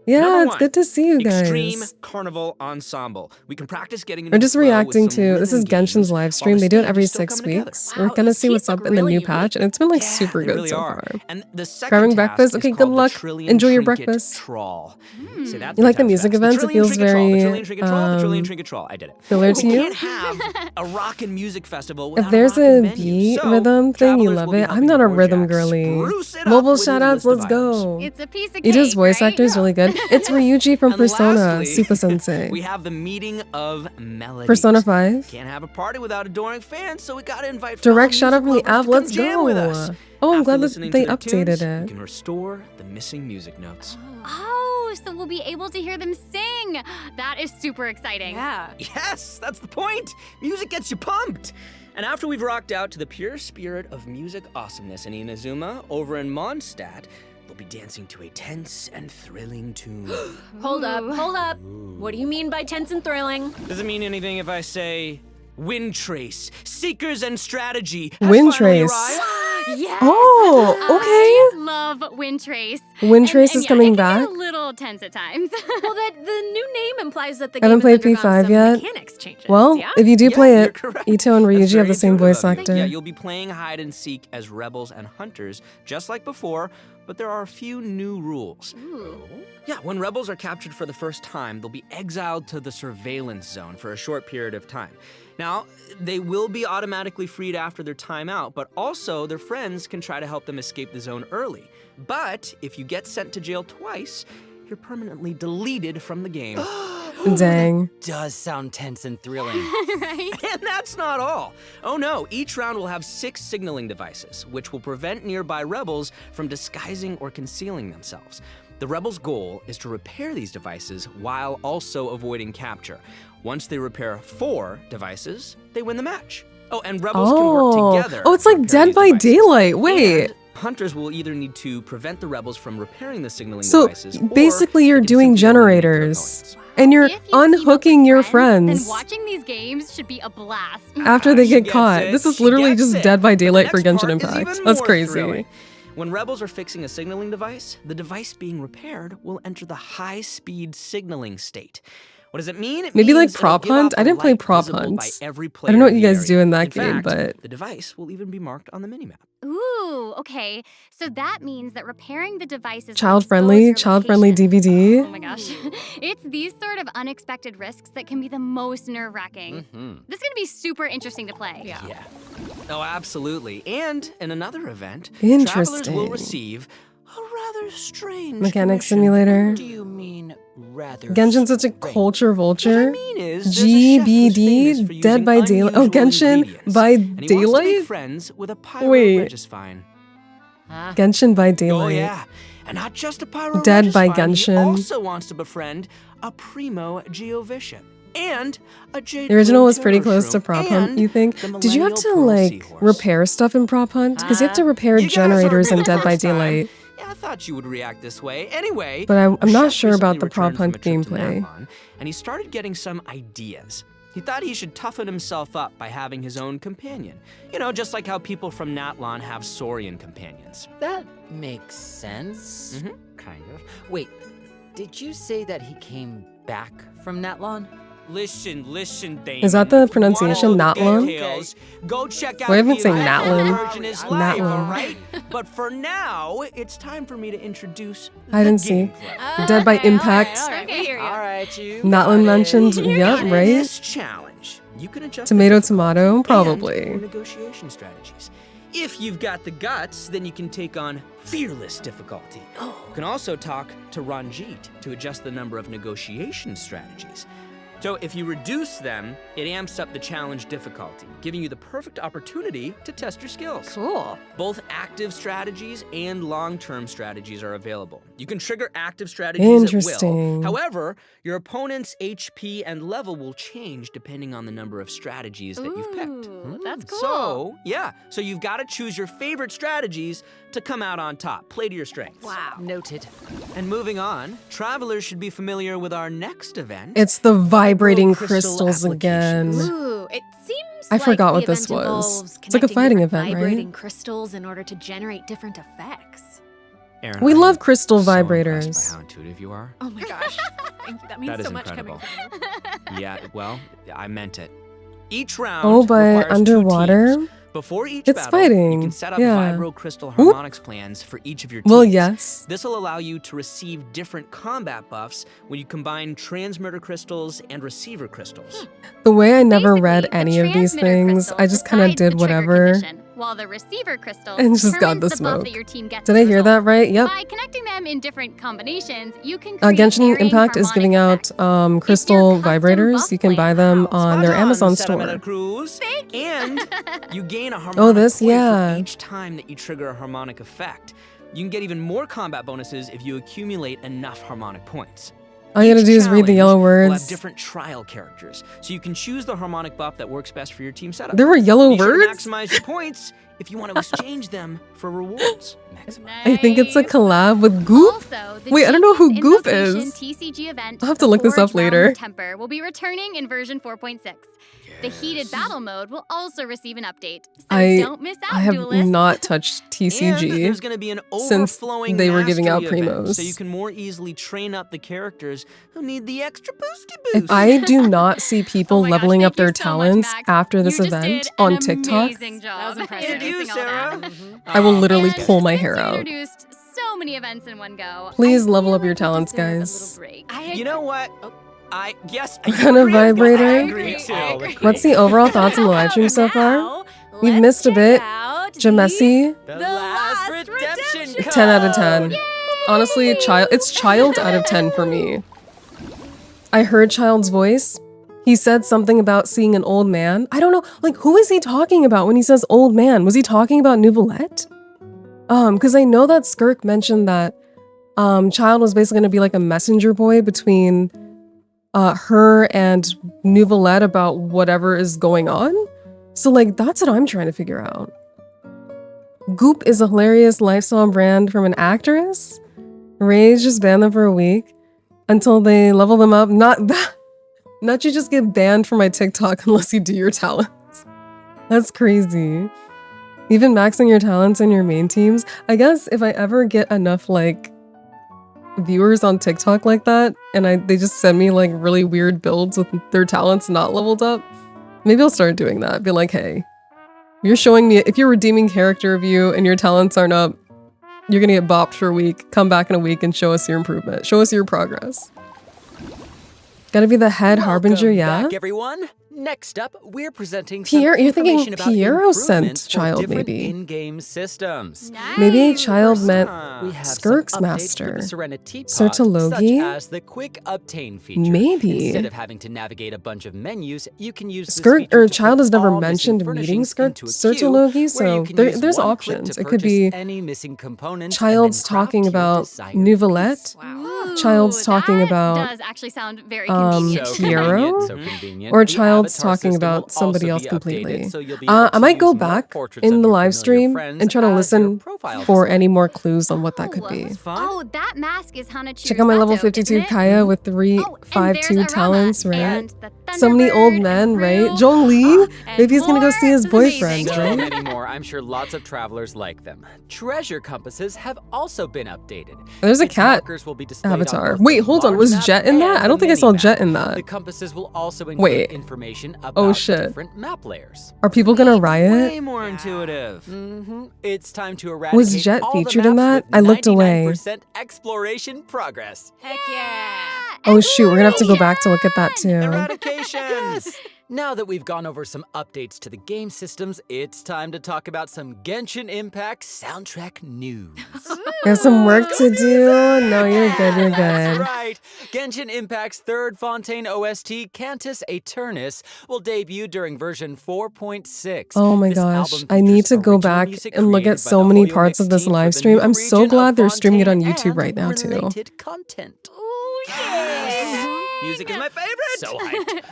Yeah, Number it's 1, good to see you guys. Extreme Carnival Ensemble. We can practice getting We're into just the flow with reacting some to, this is rhythm games Genshin's live while stream. the They do it stage every is still 6 coming together. weeks. Wow, We're gonna these see what's teeth up look in the really new unique. patch, and it's been like Yeah, super they good really so are. far. And the second Grabbing task breakfast? is Okay, good called the luck. Trillion Enjoy your Trinket breakfast. Trawl. Say that You like the 3 times music fast. events? It The Trillion feels Trinket Trawl, the very, Trillion Trinket Trawl, the Trillion Trinket Trawl. I did it. Filler to We you? can't have a rock and music festival If without there's a a rockin' venue. beat So, rhythm thing, you travelers love will be it. I'm helping not a Dvorak rhythm girly. spruce it up Mobile with his shoutouts, list of let's items. go. It's a piece of cake, Ito's voice right? actor is really good. It's Ryuji from And Persona, lastly, Super Sensei. we have the meeting of melodies. Persona 5. Can't have a party without adoring fans, so we gotta invite Direct fellow shout out from music the lovers app, to let's come jam with us. go. Oh, I'm After glad that listening they to their updated tunes, it. We can restore the missing music notes. Oh, so we'll be able to hear them sing. That is super exciting. Yeah. Yes, that's the point. Music gets you pumped. And after we've rocked out to the pure spirit of music awesomeness in Inazuma, over in Mondstadt, they'll be dancing to a tense and thrilling tune. Hold up. What do you mean by tense and thrilling? Does it mean anything if I say Wind Trace, Seekers and Strategy? Wind has finally Trace. arrived? Yes. Oh, I love Wind Trace. okay. Wind Trace And is yeah, coming it can back. get a little little tense at times. Well, the new name implies that the Haven't game has played undergone P5 some yet? mechanics changes. Well, yeah? if you do play you're it, correct. Ito and That's Ryuji have the very same intuitive voice of you. actor. Yeah, you'll be playing hide and seek as rebels and hunters, just like before, but there are a few new rules. Ooh. Yeah, when rebels are captured for the first time, they'll be exiled to the surveillance zone for a short period of time. Now, they will be automatically freed after their time out, but also their friends can try to help them escape the zone early. But if you get sent to jail twice, you're permanently deleted from the game. Dang. Does sound tense and thrilling. Right? And that's not all. Oh no, each round will have 6 signaling devices, which will prevent nearby rebels from disguising or concealing themselves. The rebels' goal is to repair these devices while also avoiding capture. Once they repair 4 devices, they win the match. Oh, and rebels can work together. Oh, it's to like repair Dead these by devices. Daylight. Wait. And hunters will either need to prevent the rebels from repairing the signaling So devices, or basically, they you're can doing simply eliminate their generators. opponents. And you're If you team up with unhooking your Then friends watching these games should be a blast. after they She get gets caught. it, This is she literally gets just it. Dead by But the Daylight for next Genshin part is Impact. even That's more crazy. thrilling. When rebels are fixing a signaling device, the device being repaired will enter the high-speed signaling state. What does it mean? It Maybe like means it'll Prop give off Hunt? a I didn't play light Prop visible Hunt. by every I don't know what player you in the guys do in that area. game, fact, but the device will even be marked on the minimap. Ooh, okay. So that means that repairing the devices will child-friendly expose your location. DVD. Oh my gosh. It's these sort of unexpected risks that can be the most nerve-wracking. This is going to be super interesting to play. Yeah. Oh, absolutely. And in another event, travelers will Interesting. receive a rather strange Mechanic commission. Simulator. Do you mean rather Genshin's such a strange? culture What I vulture. mean is, there's a chef who's famous for GBD, Dead using by Daylight. Oh, unusual Genshin ingredients, by and he wants to make Daylight? friends with a Wait. pyro-regisfine. Genshin by Oh Daylight. yeah, and not just a pyro Dead by He Genshin. also wants to befriend a primo Geovician and a Jade The original Plume was pretty Terror close to Shroom Prop Hunt, and you think? the Did you have Millennial to, Pearl like, Seahorse. repair stuff in Prop Hunt? Because you have to repair You guys generators heard in me the Dead by first time. Daylight. Yeah, I thought you would react this way. Anyway, But I'm a not chef sure about recently the Prop returned from Hunt a trip to gameplay. Natlon, and he started getting some ideas. He thought he should toughen himself up by having his own companion. You know, just like how people from Natlon have Saurian companions. That makes sense. Kind of. Wait, did you say that he came back from Natlon? Listen, Damon. Is that the pronunciation, Want all the Natlon? details? Go check out Why haven't the saying Natlon Natlon? version is live, Natlon. all right? But for now, it's time for me to introduce Hide and the seek. gameplay. Dead by Impact. All right, we hear you. All right, you. Natlin mentioned, yep, In right? this challenge, you can adjust the Tomato, difficulty tomato, and probably. your negotiation strategies. If you've got the guts, then you can take on fearless difficulty. You can also talk to Ranjit to adjust the number of negotiation strategies. So if you reduce them, it amps up the challenge difficulty, giving you the perfect opportunity to test your skills. Cool. Both active strategies and long-term strategies are available. You can trigger active strategies at will. Interesting. However, your opponent's HP and level will change depending on the number of strategies that you've picked. Ooh, that's cool. So you've got to choose your favorite strategies to come out on top. Play to your strengths. Wow. Noted. And moving on, travelers should be familiar with our next event. It's the vibrating Crystal crystals again. applications. Ooh, it seems I like forgot the what this event was. involves It's like a connecting fighting different event, right? vibrating crystals in order to generate different effects. Aaron, We I'm love crystal so impressed vibrators. by how intuitive you are. Oh my gosh. Thank you. That means That is so much incredible. coming from you. Yeah, well, I meant it. Each round Oh, but requires 2 underwater? teams. Before each It's battle, fighting, you can set up yeah. vibro-crystal harmonics plans for each of your teams. Well, yes. This will allow you to receive different combat buffs when you combine transmitter crystals and receiver crystals. The way I never read Basically, any the of these transmitter things, crystal I just kind of decides the did trigger whatever. condition, while the receiver crystal And just got determines the buff smoke. that your team gets Did as I a hear result. that right? Yep. By connecting them in different combinations, you can create Genshin varying Impact is harmonic giving out effects. crystal custom vibrators. buff You can buy them on their Spot Amazon Sarah store. Cruz. And you gain a harmonic Oh, this? point Yeah. for each time that you trigger a harmonic effect. You can get even more combat bonuses if you accumulate enough harmonic points. All you gotta Each do is read the yellow challenge will have words. different trial characters, so you can choose the harmonic buff that works best for your team setup. There were yellow Be sure to words? maximize your points if you want to exchange them for rewards. I think it's a Nice. collab with Goop. Also, the Wait, I don't know who Genius Goop Invocation is. TCG event, I'll have to the look this Forge up later. Realms Temper, will be returning in version 4.6. The heated battle mode will also receive an update, so I don't miss out, I have duelists. not touched And TCG there's going to be an since overflowing they were giving out mastery event, primos. so you can more easily train up the characters who need the extra boosty boost. If I do not see people Oh my gosh, leveling up thank you their so much, talents Max. after this You just event did on an TikTok, amazing job. That was impressive. And you, introducing all Sarah. that. I will literally And pull my since hair you out. introduced so many events in one go. Please I level feel up your like we talents, deserve a guys. little break. You know what? Yes. What kind of vibrator? I agree too. What's the overall thoughts on the live stream so far? We've missed a bit. Jamessi, The last redemption code. 10 out of 10. Honestly, it's Childe out of 10 for me. I heard Childe's voice. He said something about seeing an old man. I don't know, like, who is he talking about when he says old man? Was he talking about Nouvellette? Because I know that Skirk mentioned that Childe was basically gonna be like a messenger boy between her and Nouvellette about whatever is going on. So like, that's what I'm trying to figure out. Goop is a hilarious lifestyle brand from an actress. Rage just banned them for a week until they level them up. Not you just get banned from my TikTok unless you do your talents. That's crazy. Even maxing your talents in your main teams. I guess if I ever get enough like viewers on TikTok like that and they just send me like really weird builds with their talents not leveled up, maybe I'll start doing that. Be like, hey, you're showing me, if you're redeeming character of you and your talents aren't up, you're gonna get bopped for a week. Come back in a week and show us your improvement. Show us your progress. Gotta be the head harbinger, yeah? Back, everyone. Next up, we're presenting Pierre, some you're thinking information about Piero sent improvements for Childe, different maybe. in-game systems. Maybe Childe meant We have Skirk's some updates master. for the Serenity Pod, Sertologi? such as the quick obtain feature. Maybe. Instead of having to navigate a bunch of menus, you can use this Skirk feature or to Childe put has never all missing mentioned meeting furnishings Skirk into a queue, Sertologi, where you so can use there's one options. click to It could purchase be any missing components and Childe's then craft talking your about desired Nouvellette. Ooh, Childe's talking that about does actually sound very convenient. Piero, so convenient. or The Childe's avatar talking system about will somebody also else be completely. updated, so you'll be able I to might go use more back portraits in of the your live familiar stream friends and try to as your listen profile for display. any more clues on what that could be. Oh, that mask is Hana Check out my level 52 Kaya with 352 talents, right? So many old men, right? Zhongli, maybe he's gonna go see his boyfriend, So right? many more. I'm sure lots of travelers like them. Treasure compasses have also been updated. There's a Its cat markers will be displayed on avatar. both Wait, the hold on. large Was map Jet in that? and I don't the think I saw mini Jet map. in that. The compasses will also include Wait. information about Oh the shit. different map layers. Are people gonna riot? Way more intuitive. It's time to eradicate Was Jet all the featured in maps that? I with looked away. 99% exploration progress. Heck yeah. Oh shoot, we're gonna have to go back to look at that too. Eradications! Now that we've gone over some updates to the game systems, it's time to talk about some Genshin Impact soundtrack news. There's some work to do. No, you're good, you're That's good. right. Genshin Impact's third Fontaine OST, Cantus Aeternus, will debut during version 4.6. Oh my This gosh, album I need features to go original back music and look created at by so the many Hoyo parts of Mix this team for live the stream. new I'm so region glad of they're streaming it on Fontaine YouTube right now and too. related content. Music is my favorite. So hyped.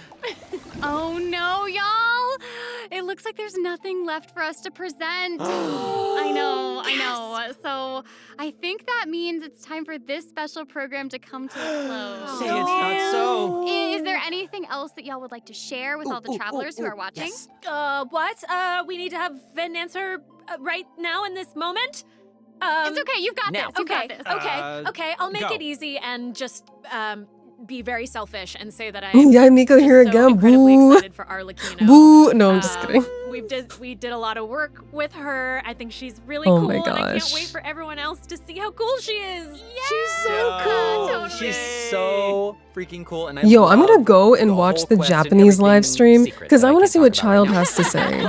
Oh no, y'all! It looks like there's nothing left for us to present. I know. So I think that means it's time for this special program to come to a close. Say it's not so. Is there anything else that y'all would like to share with all the travelers who are watching? Yes. What? We need to have an answer right now in this moment? It's okay, you've got now. this. You got this. Okay, I'll make go. it easy and just be very selfish and say that I'm Yeah, Miko just here so again. incredibly Boo. excited for Arlecchino. Boo. No, I'm just kidding. We did a lot of work with her. I think she's really Oh cool, my and I can't gosh. wait for everyone else to see how cool she is. She's so cool. Totally. She's so freaking cool. And I Yo, I'm gonna love go the and watch whole the quest and Japanese live everything stream secret because that I want to can't see what talk about Childe right now. has to say.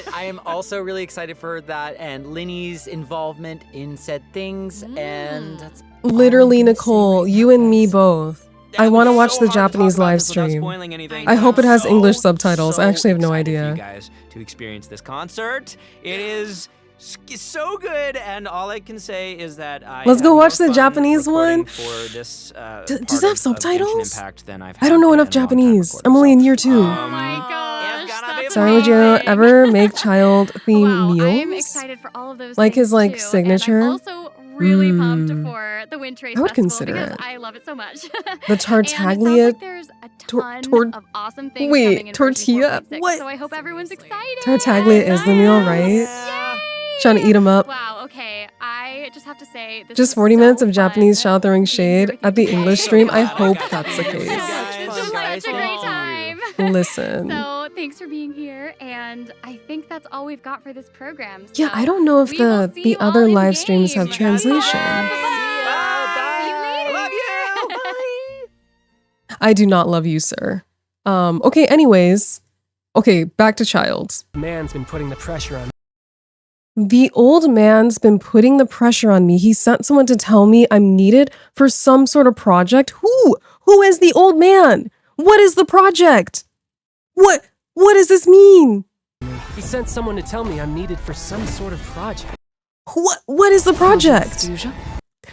But I am also really excited for that and Linny's involvement in said things, and that's Literally, all I'm gonna say Nicole, right you now, and me guys. both. That I was want to so watch the hard to talk Japanese about live this without stream. spoiling anything. I hope it has I'm English so, subtitles. I actually have no excited for idea. you guys to experience this concert. It is so good, and all I can say is that I Let's had go more watch the fun Japanese recording one. For this, Does part it have of Genshin subtitles? Impact than I've I don't know had enough in a long time Japanese. recording, I'm only in so, year 2. Oh my gosh, it's gonna be that's Sorry, would you amazing. ever make Childe theme Wow, meals? I'm excited for all of those Like things his, like, too, signature? And I'm also really pumped for the Wind Trace I would Festival consider because it. I love it so much. The And it sounds Tartaglia. like there's a ton of awesome things coming Wait, in version tortilla? 4.6. What? So I hope everyone's excited. Tartaglia is the meal, right? Trying to eat them up. Wow, okay. I just have to say, this Just was 40 so minutes of fun Japanese child throwing being here shade with you at the today. English stream. I hope that's the case. This was such a great time. Listen. So thanks for being here, and I think that's all we've got for this program. Yeah, So I don't know if we will see the you all other in live streams have game. translation. I do not love you, sir. Okay, anyways. Okay, back to Childe. Man's been putting the pressure on. The old man's been putting the pressure on me. He sent someone to tell me I'm needed for some sort of project. Who? Who is the old man? What is the project? What does this mean? He sent someone to tell me I'm needed for some sort of project. What is the project? Stuzha?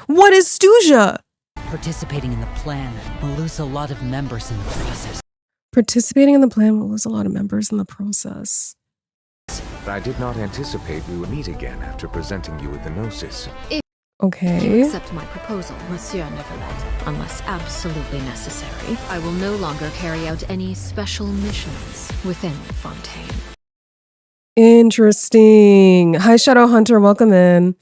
What is Stuzha? Participating in the plan will lose a lot of members in the process. Participating in the plan will lose a lot of members in the process. I did not anticipate we would meet again after presenting you with the Gnosis. Okay. You accept my proposal, Monsieur Neverlet, unless absolutely necessary. I will no longer carry out any special missions within Fontaine. Interesting. Hi, Shadow Hunter. Welcome in.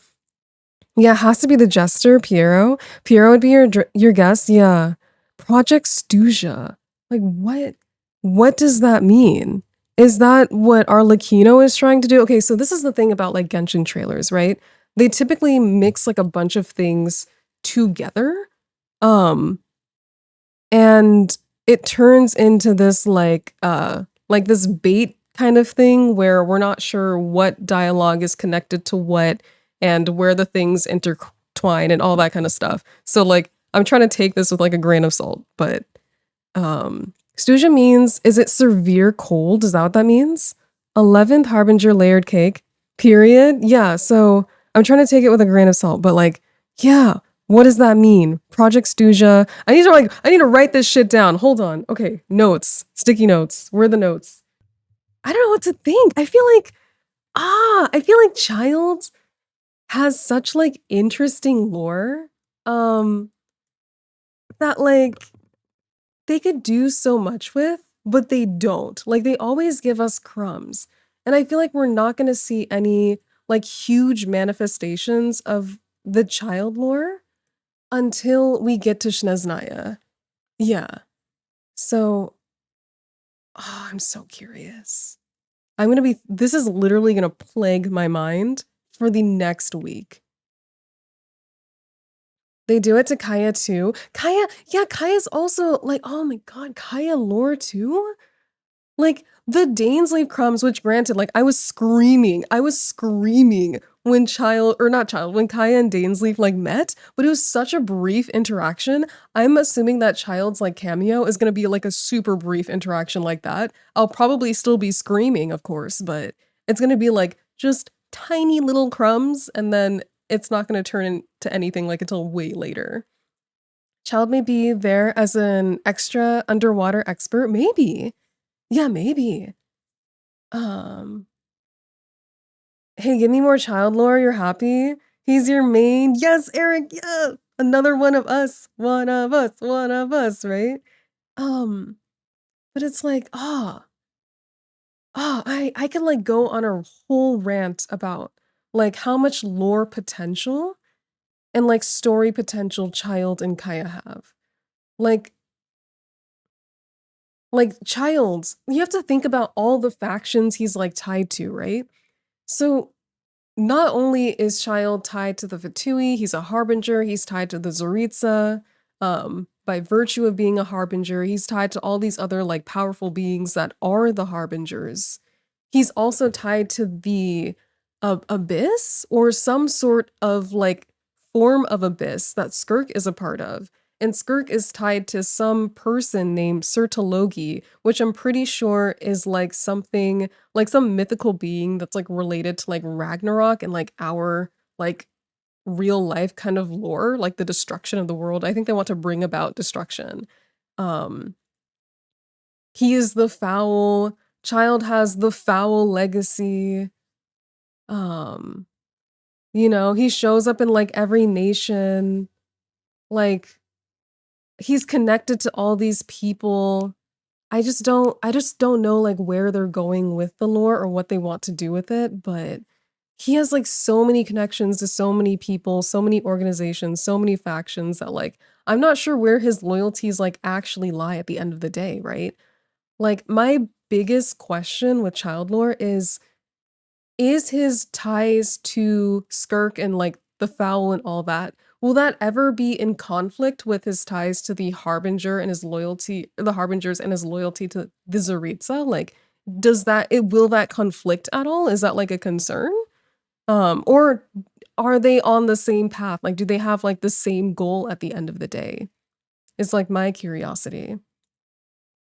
Yeah, it has to be the Jester, Piero. Piero would be your guest. Yeah. Project Stuzha. Like, what does that mean? Is that what Arlecchino is trying to do? Okay, so this is the thing about like Genshin trailers, right? They typically mix like a bunch of things together. And it turns into this like this bait kind of thing where we're not sure what dialogue is connected to what and where the things intertwine and all that kind of stuff. So like I'm trying to take this with like a grain of salt, but Stuzha means, is it severe cold? Is that what that means? 11th Harbinger layered cake, period. Yeah, so I'm trying to take it with a grain of salt, but like, yeah, what does that mean? Project Stuzha. I need to write this shit down. Hold on. Okay, notes, sticky notes. Where are the notes? I don't know what to think. I feel like Childe has such like interesting lore that like they could do so much with, but they don't. Like they always give us crumbs. And I feel like we're not going to see any like huge manifestations of the Childe lore until we get to Snezhnaya. Yeah. So I'm so curious. This is literally going to plague my mind for the next week. They do it to Kaya too. Kaya's also like, oh my god, Kaya lore too? Like the Dainsleif crumbs, which granted, like I was screaming when when Kaya and Dainsleif like met, but it was such a brief interaction. I'm assuming that Childe's like cameo is gonna be like a super brief interaction like that. I'll probably still be screaming, of course, but it's gonna be like just tiny little crumbs, and then it's not gonna turn into anything like until way later. Childe may be there as an extra underwater expert, maybe. Yeah, maybe. Hey, give me more Childe lore. You're happy? He's your main. Yes, Eric. Yeah, another one of us. One of us, right? But it's like, I could like go on a whole rant about like how much lore potential and like story potential Childe and Kaya have. Like Childe, you have to think about all the factions he's like tied to, right? So not only is Childe tied to the Fatui, he's a harbinger, he's tied to the Zoritsa. By virtue of being a harbinger, he's tied to all these other like powerful beings that are the harbingers. He's also tied to the abyss or some sort of like form of abyss that Skirk is a part of. And Skirk is tied to some person named Sertologi, which I'm pretty sure is like something, like some mythical being that's like related to like Ragnarok and like our like real life kind of lore, like the destruction of the world. I think they want to bring about destruction. He is the foul. Childe has the foul legacy. You know, he shows up in like every nation. Like he's connected to all these people. I just don't know like where they're going with the lore or what they want to do with it, but he has like so many connections to so many people, so many organizations, so many factions that like I'm not sure where his loyalties like actually lie at the end of the day, right? Like my biggest question with child lore is his ties to Skirk and like the Fowl and all that, will that ever be in conflict with his ties to the Harbinger and his loyalty, the Harbingers and his loyalty to the Tsaritsa? Like, will that conflict at all? Is that like a concern? Or are they on the same path? Like, do they have like the same goal at the end of the day? It's like my curiosity.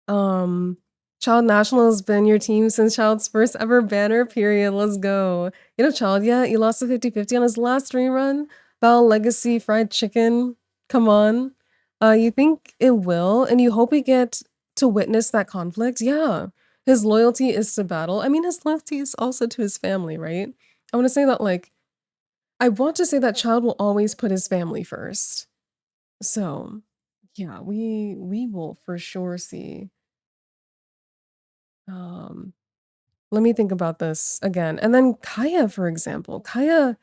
Um, Child National has been your team since Child's first ever banner, period. Let's go. You know Child yet? You lost to 50-50 on his last rerun? Val Legacy Fried Chicken? Come on. You think it will, and you hope we get to witness that conflict? Yeah. His loyalty is to battle. I mean, his loyalty is also to his family, right? I want to say that, like, I want to say that Child will always put his family first. So, yeah, we will for sure see. Um, Let me think about this again. And then Kaya, for example. Kaya,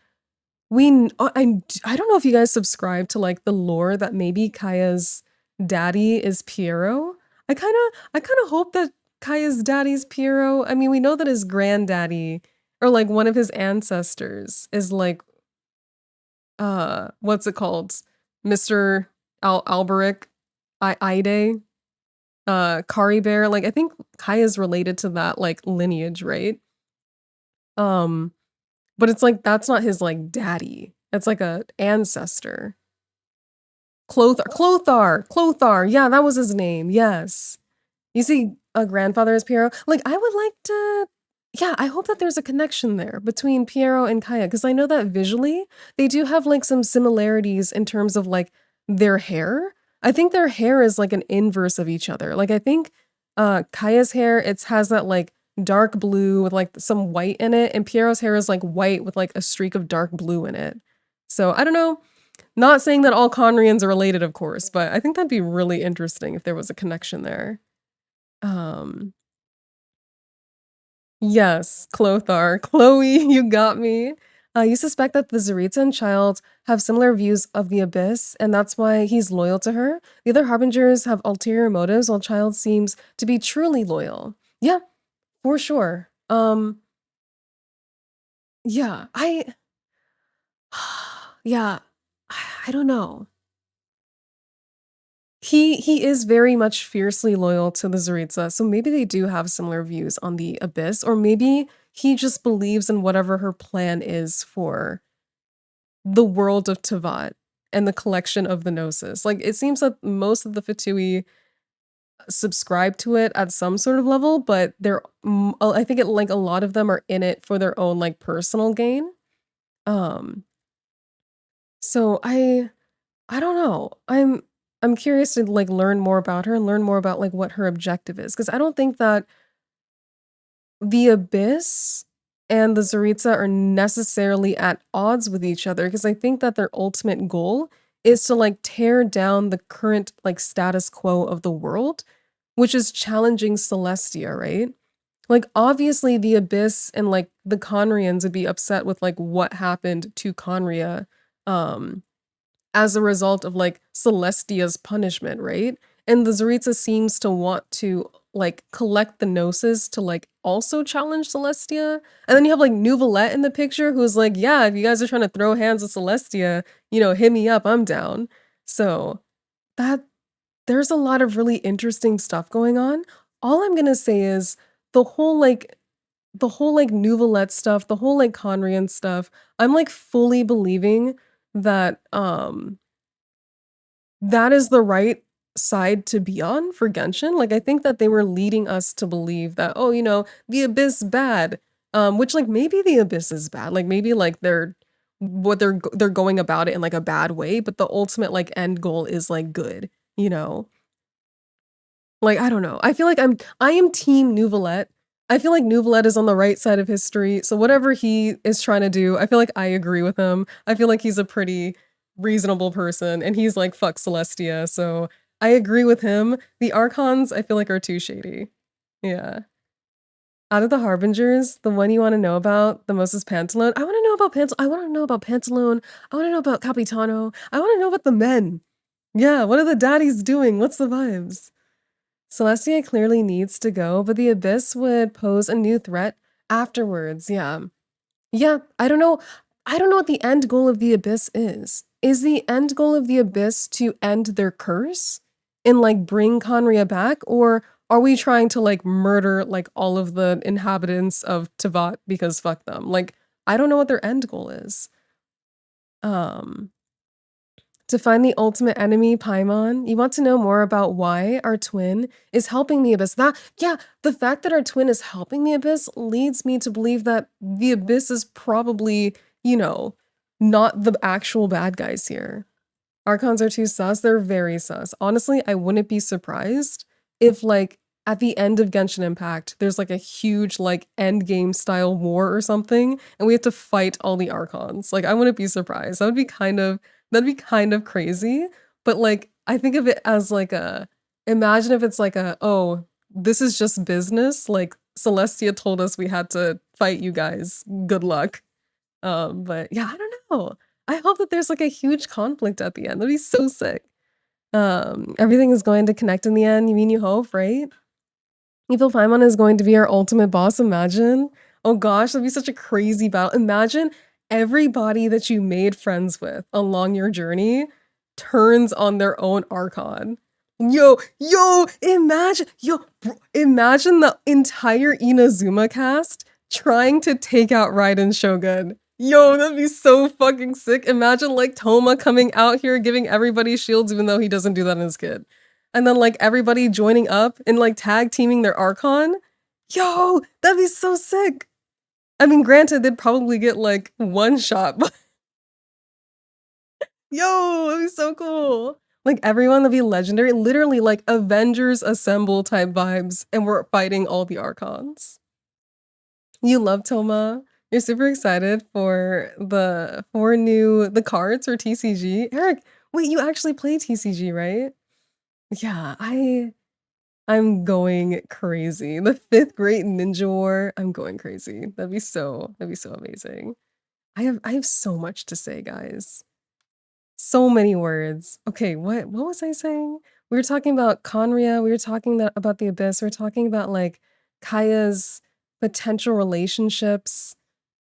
I don't know if you guys subscribe to like the lore that maybe Kaya's daddy is Piero. I kind of hope that Kaya's daddy's Piero. I mean, we know that his granddaddy or like one of his ancestors is like what's it called? Mr. Alberic Ide Kari Bear. Like I think Kaya's related to that like lineage, right? Um, but it's like that's not his like daddy. It's like a ancestor. Clothar. Yeah, that was his name. Yes. You see a grandfather as Piero. Like I would like to yeah, I hope that there's a connection there between Piero and Kaya because I know that visually they do have like some similarities in terms of like their hair. I think their hair is like an inverse of each other. Like I think Kaya's hair has that like dark blue with like some white in it and Piero's hair is like white with like a streak of dark blue in it. So I don't know, not saying that all Conrians are related of course, but I think that'd be really interesting if there was a connection there. Um Yes, Clothar. Chloe, you got me. You suspect that the Tsaritsa and Child have similar views of the Abyss, and that's why he's loyal to her. The other Harbingers have ulterior motives, while Child seems to be truly loyal. Yeah, for sure. Yeah, yeah, I don't know. He is very much fiercely loyal to the Tsaritsa, so maybe they do have similar views on the Abyss, or maybe he just believes in whatever her plan is for the world of Tavat and the collection of the Gnosis. Like, it seems that most of the Fatui subscribe to it at some sort of level, but I think like a lot of them are in it for their own like personal gain. Um, so I don't know. I'm curious to like learn more about her and learn more about like what her objective is because I don't think that the Abyss and the Tsaritsa are necessarily at odds with each other because I think that their ultimate goal is to like tear down the current like status quo of the world, which is challenging Celestia, right? Like obviously the Abyss and like the Conrians would be upset with like what happened to Conria as a result of like Celestia's punishment, right? And the Tsaritsa seems to want to like collect the Gnosis to like also challenge Celestia. And then you have like Nouvelette in the picture who's like, yeah, if you guys are trying to throw hands with Celestia, you know, hit me up, I'm down. So that there's a lot of really interesting stuff going on. All I'm gonna say is the whole like Nouvelette stuff, the whole like Conrian stuff, I'm like fully believing that that is the right side to be on for Genshin. Like I think that they were leading us to believe that, oh, you know, the Abyss bad. Which like maybe the Abyss is bad. Like maybe like they're going about it in like a bad way, but the ultimate like end goal is like good, you know? Like I don't know. I feel like I am team Nouvelette I feel like Neuvillette is on the right side of history, so whatever he is trying to do, I feel like I agree with him. I feel like he's a pretty reasonable person, and he's like, fuck Celestia, so I agree with him. The Archons, I feel like, are too shady. Yeah. Out of the Harbingers, the one you want to know about the most is Pantalone. I want to know about I want to know about Pantalone. I want to know about Capitano. I want to know about the men. Yeah, what are the daddies doing? What's the vibes? Celestia clearly needs to go, but the Abyss would pose a new threat afterwards. Yeah. Yeah, I don't know. I don't know what the end goal of the Abyss is. Is the end goal of the Abyss to end their curse and like bring Conria back, or are we trying to like murder like all of the inhabitants of Tevat because fuck them? Like, I don't know what their end goal is. To find the ultimate enemy, Paimon, you want to know more about why our twin is helping the Abyss. The fact that our twin is helping the Abyss leads me to believe that the Abyss is probably, you know, not the actual bad guys here. Archons are too sus. They're very sus. Honestly, I wouldn't be surprised if, like, at the end of Genshin Impact, there's like a huge, like, end game style war or something, and we have to fight all the Archons. Like, I wouldn't be surprised. That'd be kind of crazy. But like, I think of it as like imagine if it's like oh, this is just business. Like, Celestia told us we had to fight you guys. Good luck. But yeah, I don't know. I hope that there's like a huge conflict at the end. That'd be so sick. Everything is going to connect in the end. You mean you hope, right? You feel Paimon is going to be our ultimate boss, imagine. Oh gosh, that'd be such a crazy battle. Imagine everybody that you made friends with along your journey turns on their own Archon. Imagine the entire Inazuma cast trying to take out Raiden Shogun. Yo, that'd be so fucking sick. Imagine like Toma coming out here giving everybody shields even though he doesn't do that in his kid. And then like everybody joining up and like tag teaming their Archon. Yo, that'd be so sick. I mean, granted, they'd probably get like one shot, but yo, that'd be so cool. Like everyone would be legendary, literally like Avengers Assemble type vibes, and we're fighting all the Archons. You love Toma. You're super excited for the cards for TCG. Eric, wait, you actually play TCG, right? Yeah, I'm going crazy. The 5th Great Ninja War, I'm going crazy. That'd be so amazing. I have so much to say, guys. So many words. Okay, what was I saying? We were talking about Conria, we were talking about the Abyss, we were talking about like Kaya's potential relationships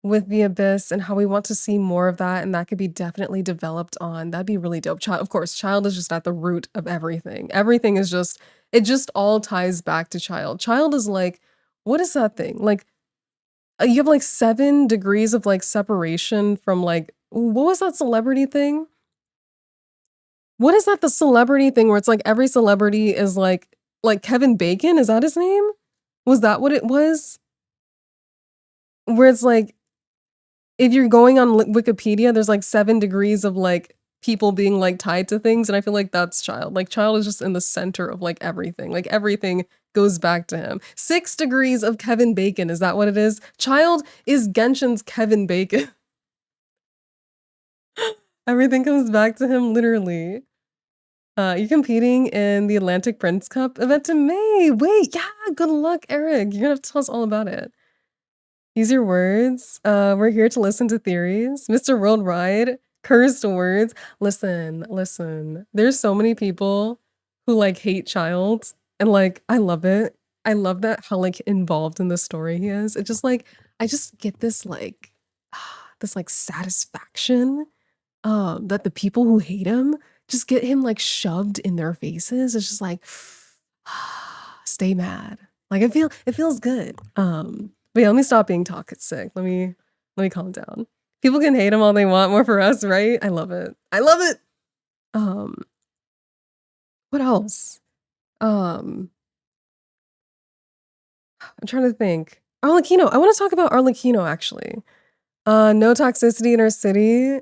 with the Abyss and how we want to see more of that, and that could be definitely developed on. That'd be really dope. Of course, Childe is just at the root of everything. Everything is just, it just all ties back to Childe. Childe is like, what is that thing? Like, you have like 7 degrees of like separation from like, what was that celebrity thing? What is that, the celebrity thing where it's like every celebrity is like Kevin Bacon? Is that his name? Was that what it was? Where it's like, if you're going on Wikipedia, there's like 7 degrees of like people being like tied to things. And I feel like that's Childe. Like Childe is just in the center of like everything. Like everything goes back to him. 6 degrees of Kevin Bacon. Is that what it is? Childe is Genshin's Kevin Bacon. Everything comes back to him, literally. You're competing in the Atlantic Prince Cup event in May. Wait, yeah, good luck, Eric. You're gonna have to tell us all about it. Use your words. We're here to listen to theories. Mr. Worldwide, cursed words. Listen. There's so many people who like hate Childe, and like I love it. I love that how like involved in the story he is. It just like I just get this like satisfaction that the people who hate him just get him like shoved in their faces. It's just like stay mad. Like it feels good. But yeah, let me stop being toxic. Let me calm down. People can hate him all they want, more for us, right? I love it. What else? I'm trying to think. Arlecchino. I want to talk about Arlecchino actually. No toxicity in our city.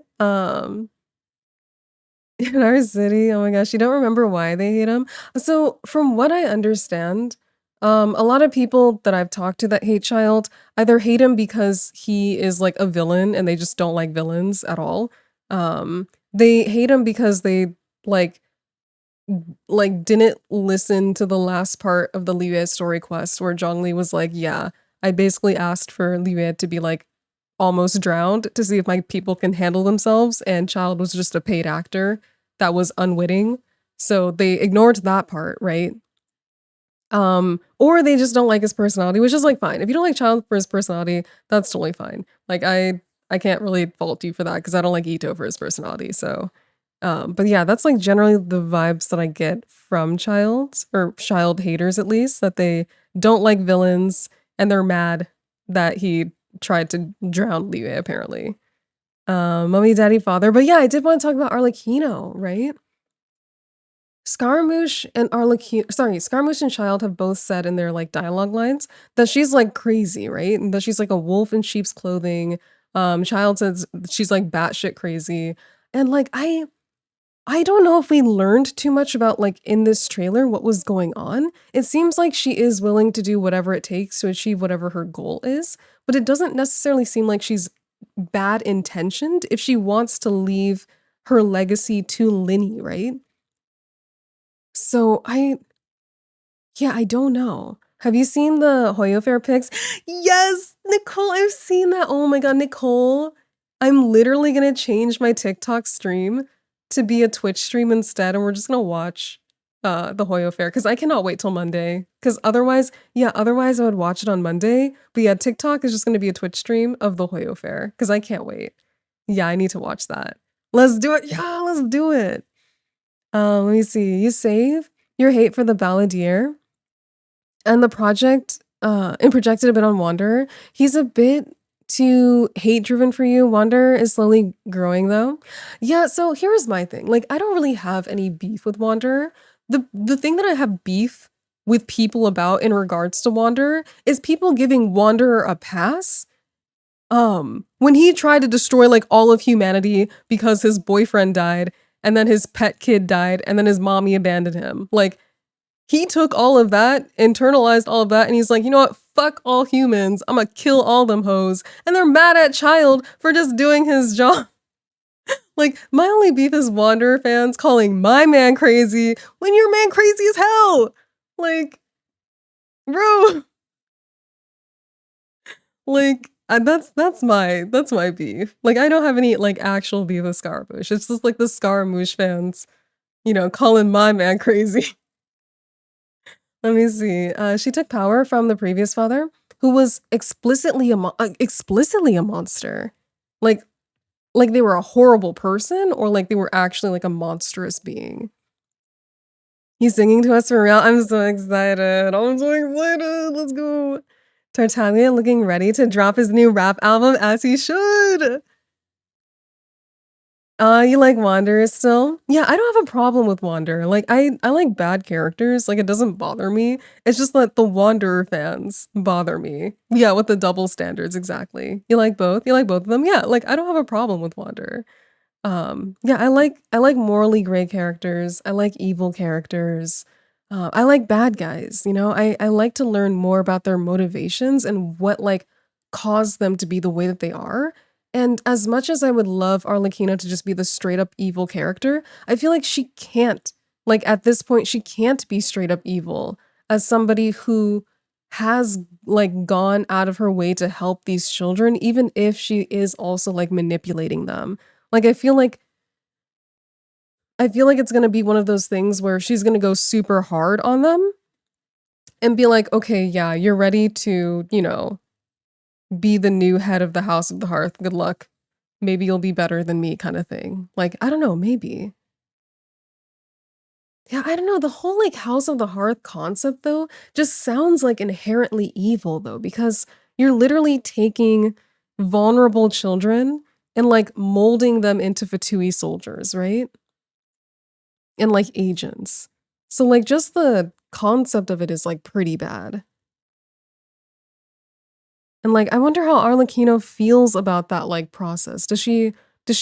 In our city, oh my gosh, you don't remember why they hate him? So from what I understand, A lot of people that I've talked to that hate Childe either hate him because he is like a villain and they just don't like villains at all. They hate him because they like didn't listen to the last part of the Liyue story quest where Zhongli was like, yeah, I basically asked for Liyue to be like almost drowned to see if my people can handle themselves, and Childe was just a paid actor that was unwitting. So they ignored that part, right? Or they just don't like his personality, which is like fine. If you don't like Childe for his personality, that's totally fine. Like I can't really fault you for that because I don't like Ito for his personality. So but yeah, that's like generally the vibes that I get from Childe, or Childe haters at least, that they don't like villains and they're mad that he tried to drown Liyue apparently. Mummy, daddy, father. But yeah, I did want to talk about Arlecchino, right? Scaramouche and Scaramouche and Childe have both said in their like dialogue lines that she's like crazy, right? And that she's like a wolf in sheep's clothing. Childe says she's like batshit crazy. And like I don't know if we learned too much about like in this trailer what was going on. It seems like she is willing to do whatever it takes to achieve whatever her goal is, but it doesn't necessarily seem like she's bad intentioned if she wants to leave her legacy to Linny, right? So I don't know. Have you seen the Hoyo Fair pics? Yes, Nicole, I've seen that. Oh my god, Nicole. I'm literally gonna change my TikTok stream to be a Twitch stream instead, and we're just gonna watch the Hoyo Fair because I cannot wait till Monday. Because otherwise I would watch it on Monday. But yeah, TikTok is just gonna be a Twitch stream of the Hoyo Fair because I can't wait. Yeah, I need to watch that. Let's do it. Yeah, let's do it. Let me see. You save your hate for the Balladeer and the project and projected a bit on Wanderer. He's a bit too hate driven for you. Wanderer is slowly growing though. Yeah, so here's my thing. Like, I don't really have any beef with Wanderer. The thing that I have beef with people about in regards to Wanderer is people giving Wanderer a pass. When he tried to destroy like all of humanity because his boyfriend died, and then his pet kid died, and then his mommy abandoned him. Like, he took all of that, internalized all of that, and he's like, you know what? Fuck all humans. I'm gonna kill all them hoes. And they're mad at Childe for just doing his job. Like, my only beef is Wanderer fans calling my man crazy when your man crazy as hell. Like, bro. Like, that's my beef. Like, I don't have any like actual beef with Scaramouche. It's just like the Scaramouche fans, you know, calling my man crazy. Let me see. She took power from the previous father, who was explicitly a monster. Like they were a horrible person, or like they were actually like a monstrous being. He's singing to us for real. I'm so excited. Let's go. Tartaglia looking ready to drop his new rap album, as he should. You like Wanderer still? Yeah, I don't have a problem with Wanderer. Like, I like bad characters. Like, it doesn't bother me. It's just that the Wanderer fans bother me. Yeah, with the double standards, exactly. You like both? You like both of them? Yeah, like, I don't have a problem with Wanderer. Yeah, I like morally gray characters. I like evil characters. I like bad guys, you know? I like to learn more about their motivations and what, like, caused them to be the way that they are. And as much as I would love Arlecchino to just be the straight up evil character, I feel like she can't. Like, at this point, she can't be straight up evil as somebody who has, like, gone out of her way to help these children, even if she is also, like, manipulating them. Like, I feel like it's gonna be one of those things where she's gonna go super hard on them and be like, okay, yeah, you're ready to, you know, be the new head of the House of the Hearth. Good luck. Maybe you'll be better than me, kind of thing. Like, I don't know, maybe. Yeah, I don't know. The whole like House of the Hearth concept, though, just sounds like inherently evil, though, because you're literally taking vulnerable children and like molding them into Fatui soldiers, right? And like agents. So like just the concept of it is like pretty bad. And like I wonder how Arlecchino feels about that like process. Does she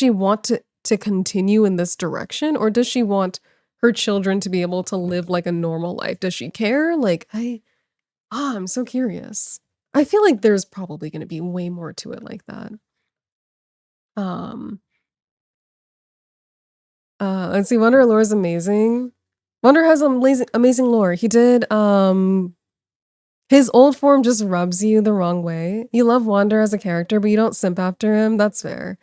want to continue in this direction, or does she want her children to be able to live like a normal life? Does she care? Like I I'm so curious. I feel like there's probably gonna be way more to it like that. Um, let's see, Wonder lore is amazing. Wonder has amazing lore. He did, his old form just rubs you the wrong way. You love Wander as a character, but you don't simp after him. That's fair.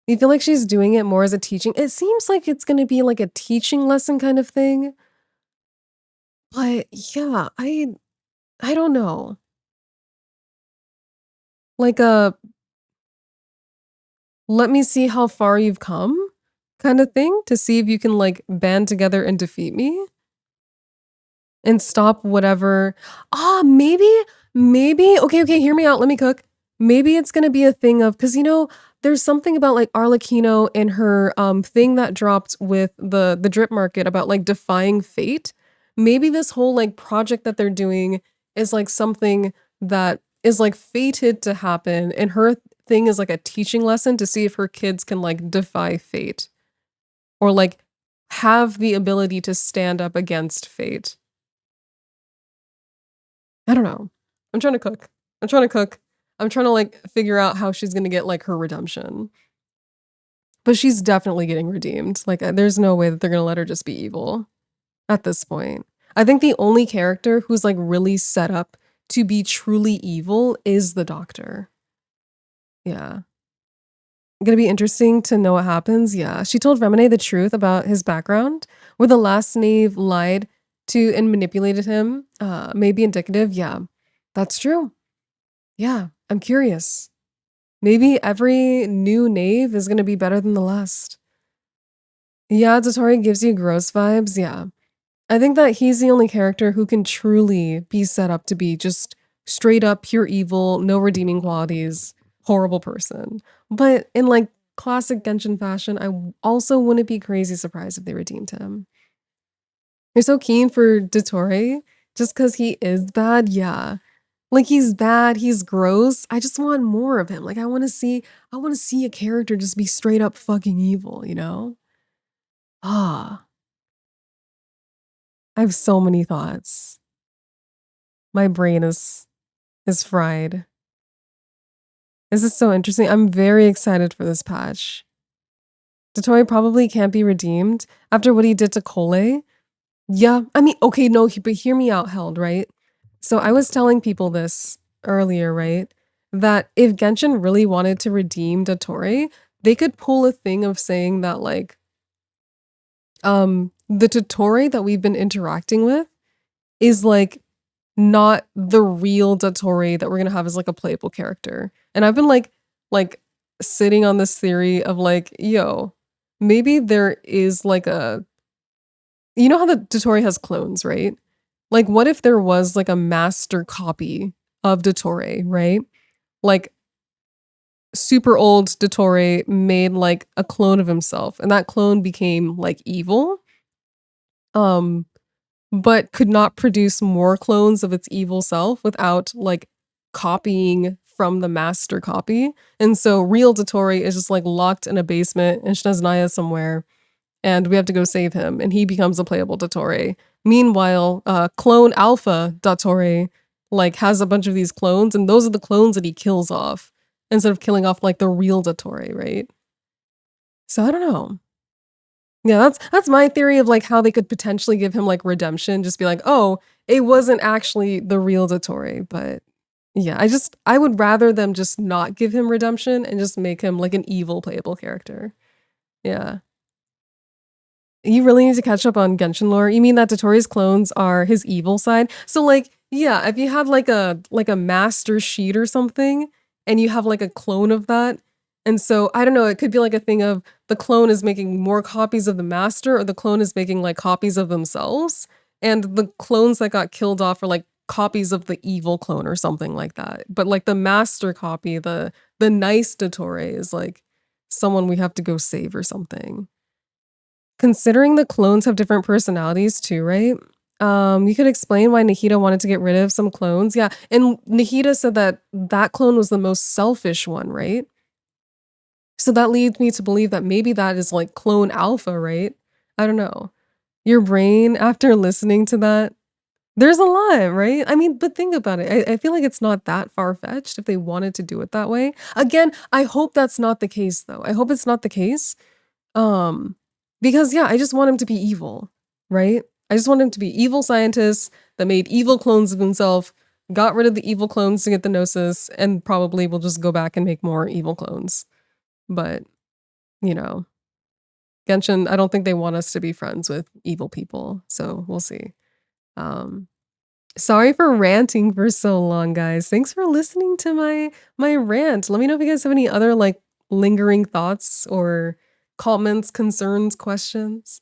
You feel like she's doing it more as a teaching. It seems like it's gonna be like a teaching lesson kind of thing. But yeah, I don't know. Like a let me see how far you've come kind of thing to see if you can like band together and defeat me and stop whatever. Maybe. Okay, hear me out. Let me cook. Maybe it's gonna be a thing of because there's something about like Arlecchino and her thing that dropped with the drip market about like defying fate. Maybe this whole like project that they're doing is like something that is like fated to happen, and her thing is like a teaching lesson to see if her kids can like defy fate or like have the ability to stand up against fate. I don't know. I'm trying to cook. I'm trying to cook. I'm trying to like figure out how she's gonna get like her redemption. But she's definitely getting redeemed. Like there's no way that they're gonna let her just be evil at this point. I think the only character who's like really set up to be truly evil is the doctor. Yeah. Gonna be interesting to know what happens. Yeah. She told Remine the truth about his background, where the last knave lied to and manipulated him. May be indicative. Yeah. That's true. Yeah. I'm curious. Maybe every new knave is gonna be better than the last. Yeah, Dottore gives you gross vibes. Yeah. I think that he's the only character who can truly be set up to be just straight up pure evil, no redeeming qualities, horrible person. But in like classic Genshin fashion, I also wouldn't be crazy surprised if they redeemed him. You're so keen for Dottore just because he is bad? Yeah. Like he's bad, he's gross. I just want more of him. Like I want to see a character just be straight up fucking evil, you know? Ah, I have so many thoughts. My brain is fried. This is so interesting. I'm very excited for this patch. Dottore probably can't be redeemed after what he did to Cole. Yeah, I mean, okay, no, but hear me out, Held, right? So I was telling people this earlier, right? That if Genshin really wanted to redeem Dottore, they could pull a thing of saying that like, the Dottore that we've been interacting with is like not the real Dottore that we're gonna have as like a playable character. And I've been like sitting on this theory of like, yo, maybe there is like you know how the Dottore has clones, right? Like what if there was like a master copy of Dottore, right? Like super old Dottore made like a clone of himself, and that clone became like evil. But could not produce more clones of its evil self without like copying from the master copy. And so real Dottore is just like locked in a basement in Snezhnaya somewhere, and we have to go save him, and he becomes a playable Dottore. Meanwhile, clone alpha Dottore like has a bunch of these clones, and those are the clones that he kills off instead of killing off like the real Dottore, right? So I don't know. Yeah, that's my theory of like how they could potentially give him like redemption. Just be like, oh, it wasn't actually the real Dottore, but yeah, I would rather them just not give him redemption and just make him like an evil playable character. Yeah. You really need to catch up on Genshin lore. You mean that Dottore's clones are his evil side? So like, yeah, if you had like a master sheet or something, and you have like a clone of that, and so I don't know, it could be like a thing of the clone is making more copies of the master, or the clone is making like copies of themselves, and the clones that got killed off are like copies of the evil clone or something like that. But like the master copy, the nice Dottore is like someone we have to go save or something. Considering the clones have different personalities too, right? You could explain why Nahida wanted to get rid of some clones. Yeah, and Nahida said that that clone was the most selfish one, right? So that leads me to believe that maybe that is like clone alpha, right? I don't know. Your brain, after listening to that, There's a lot, right? I mean, but think about it. I feel like it's not that far-fetched if they wanted to do it that way. Again, I hope that's not the case, though. I hope it's not the case. Um, because yeah, I just want him to be evil, right? I just want him to be evil scientists that made evil clones of himself, got rid of the evil clones to get the Gnosis, and probably will just go back and make more evil clones. But, you know, Genshin, I don't think they want us to be friends with evil people, so we'll see. Um, Sorry for ranting for so long, guys. Thanks for listening to my rant. Let me know if you guys have any other like lingering thoughts or comments, concerns, questions.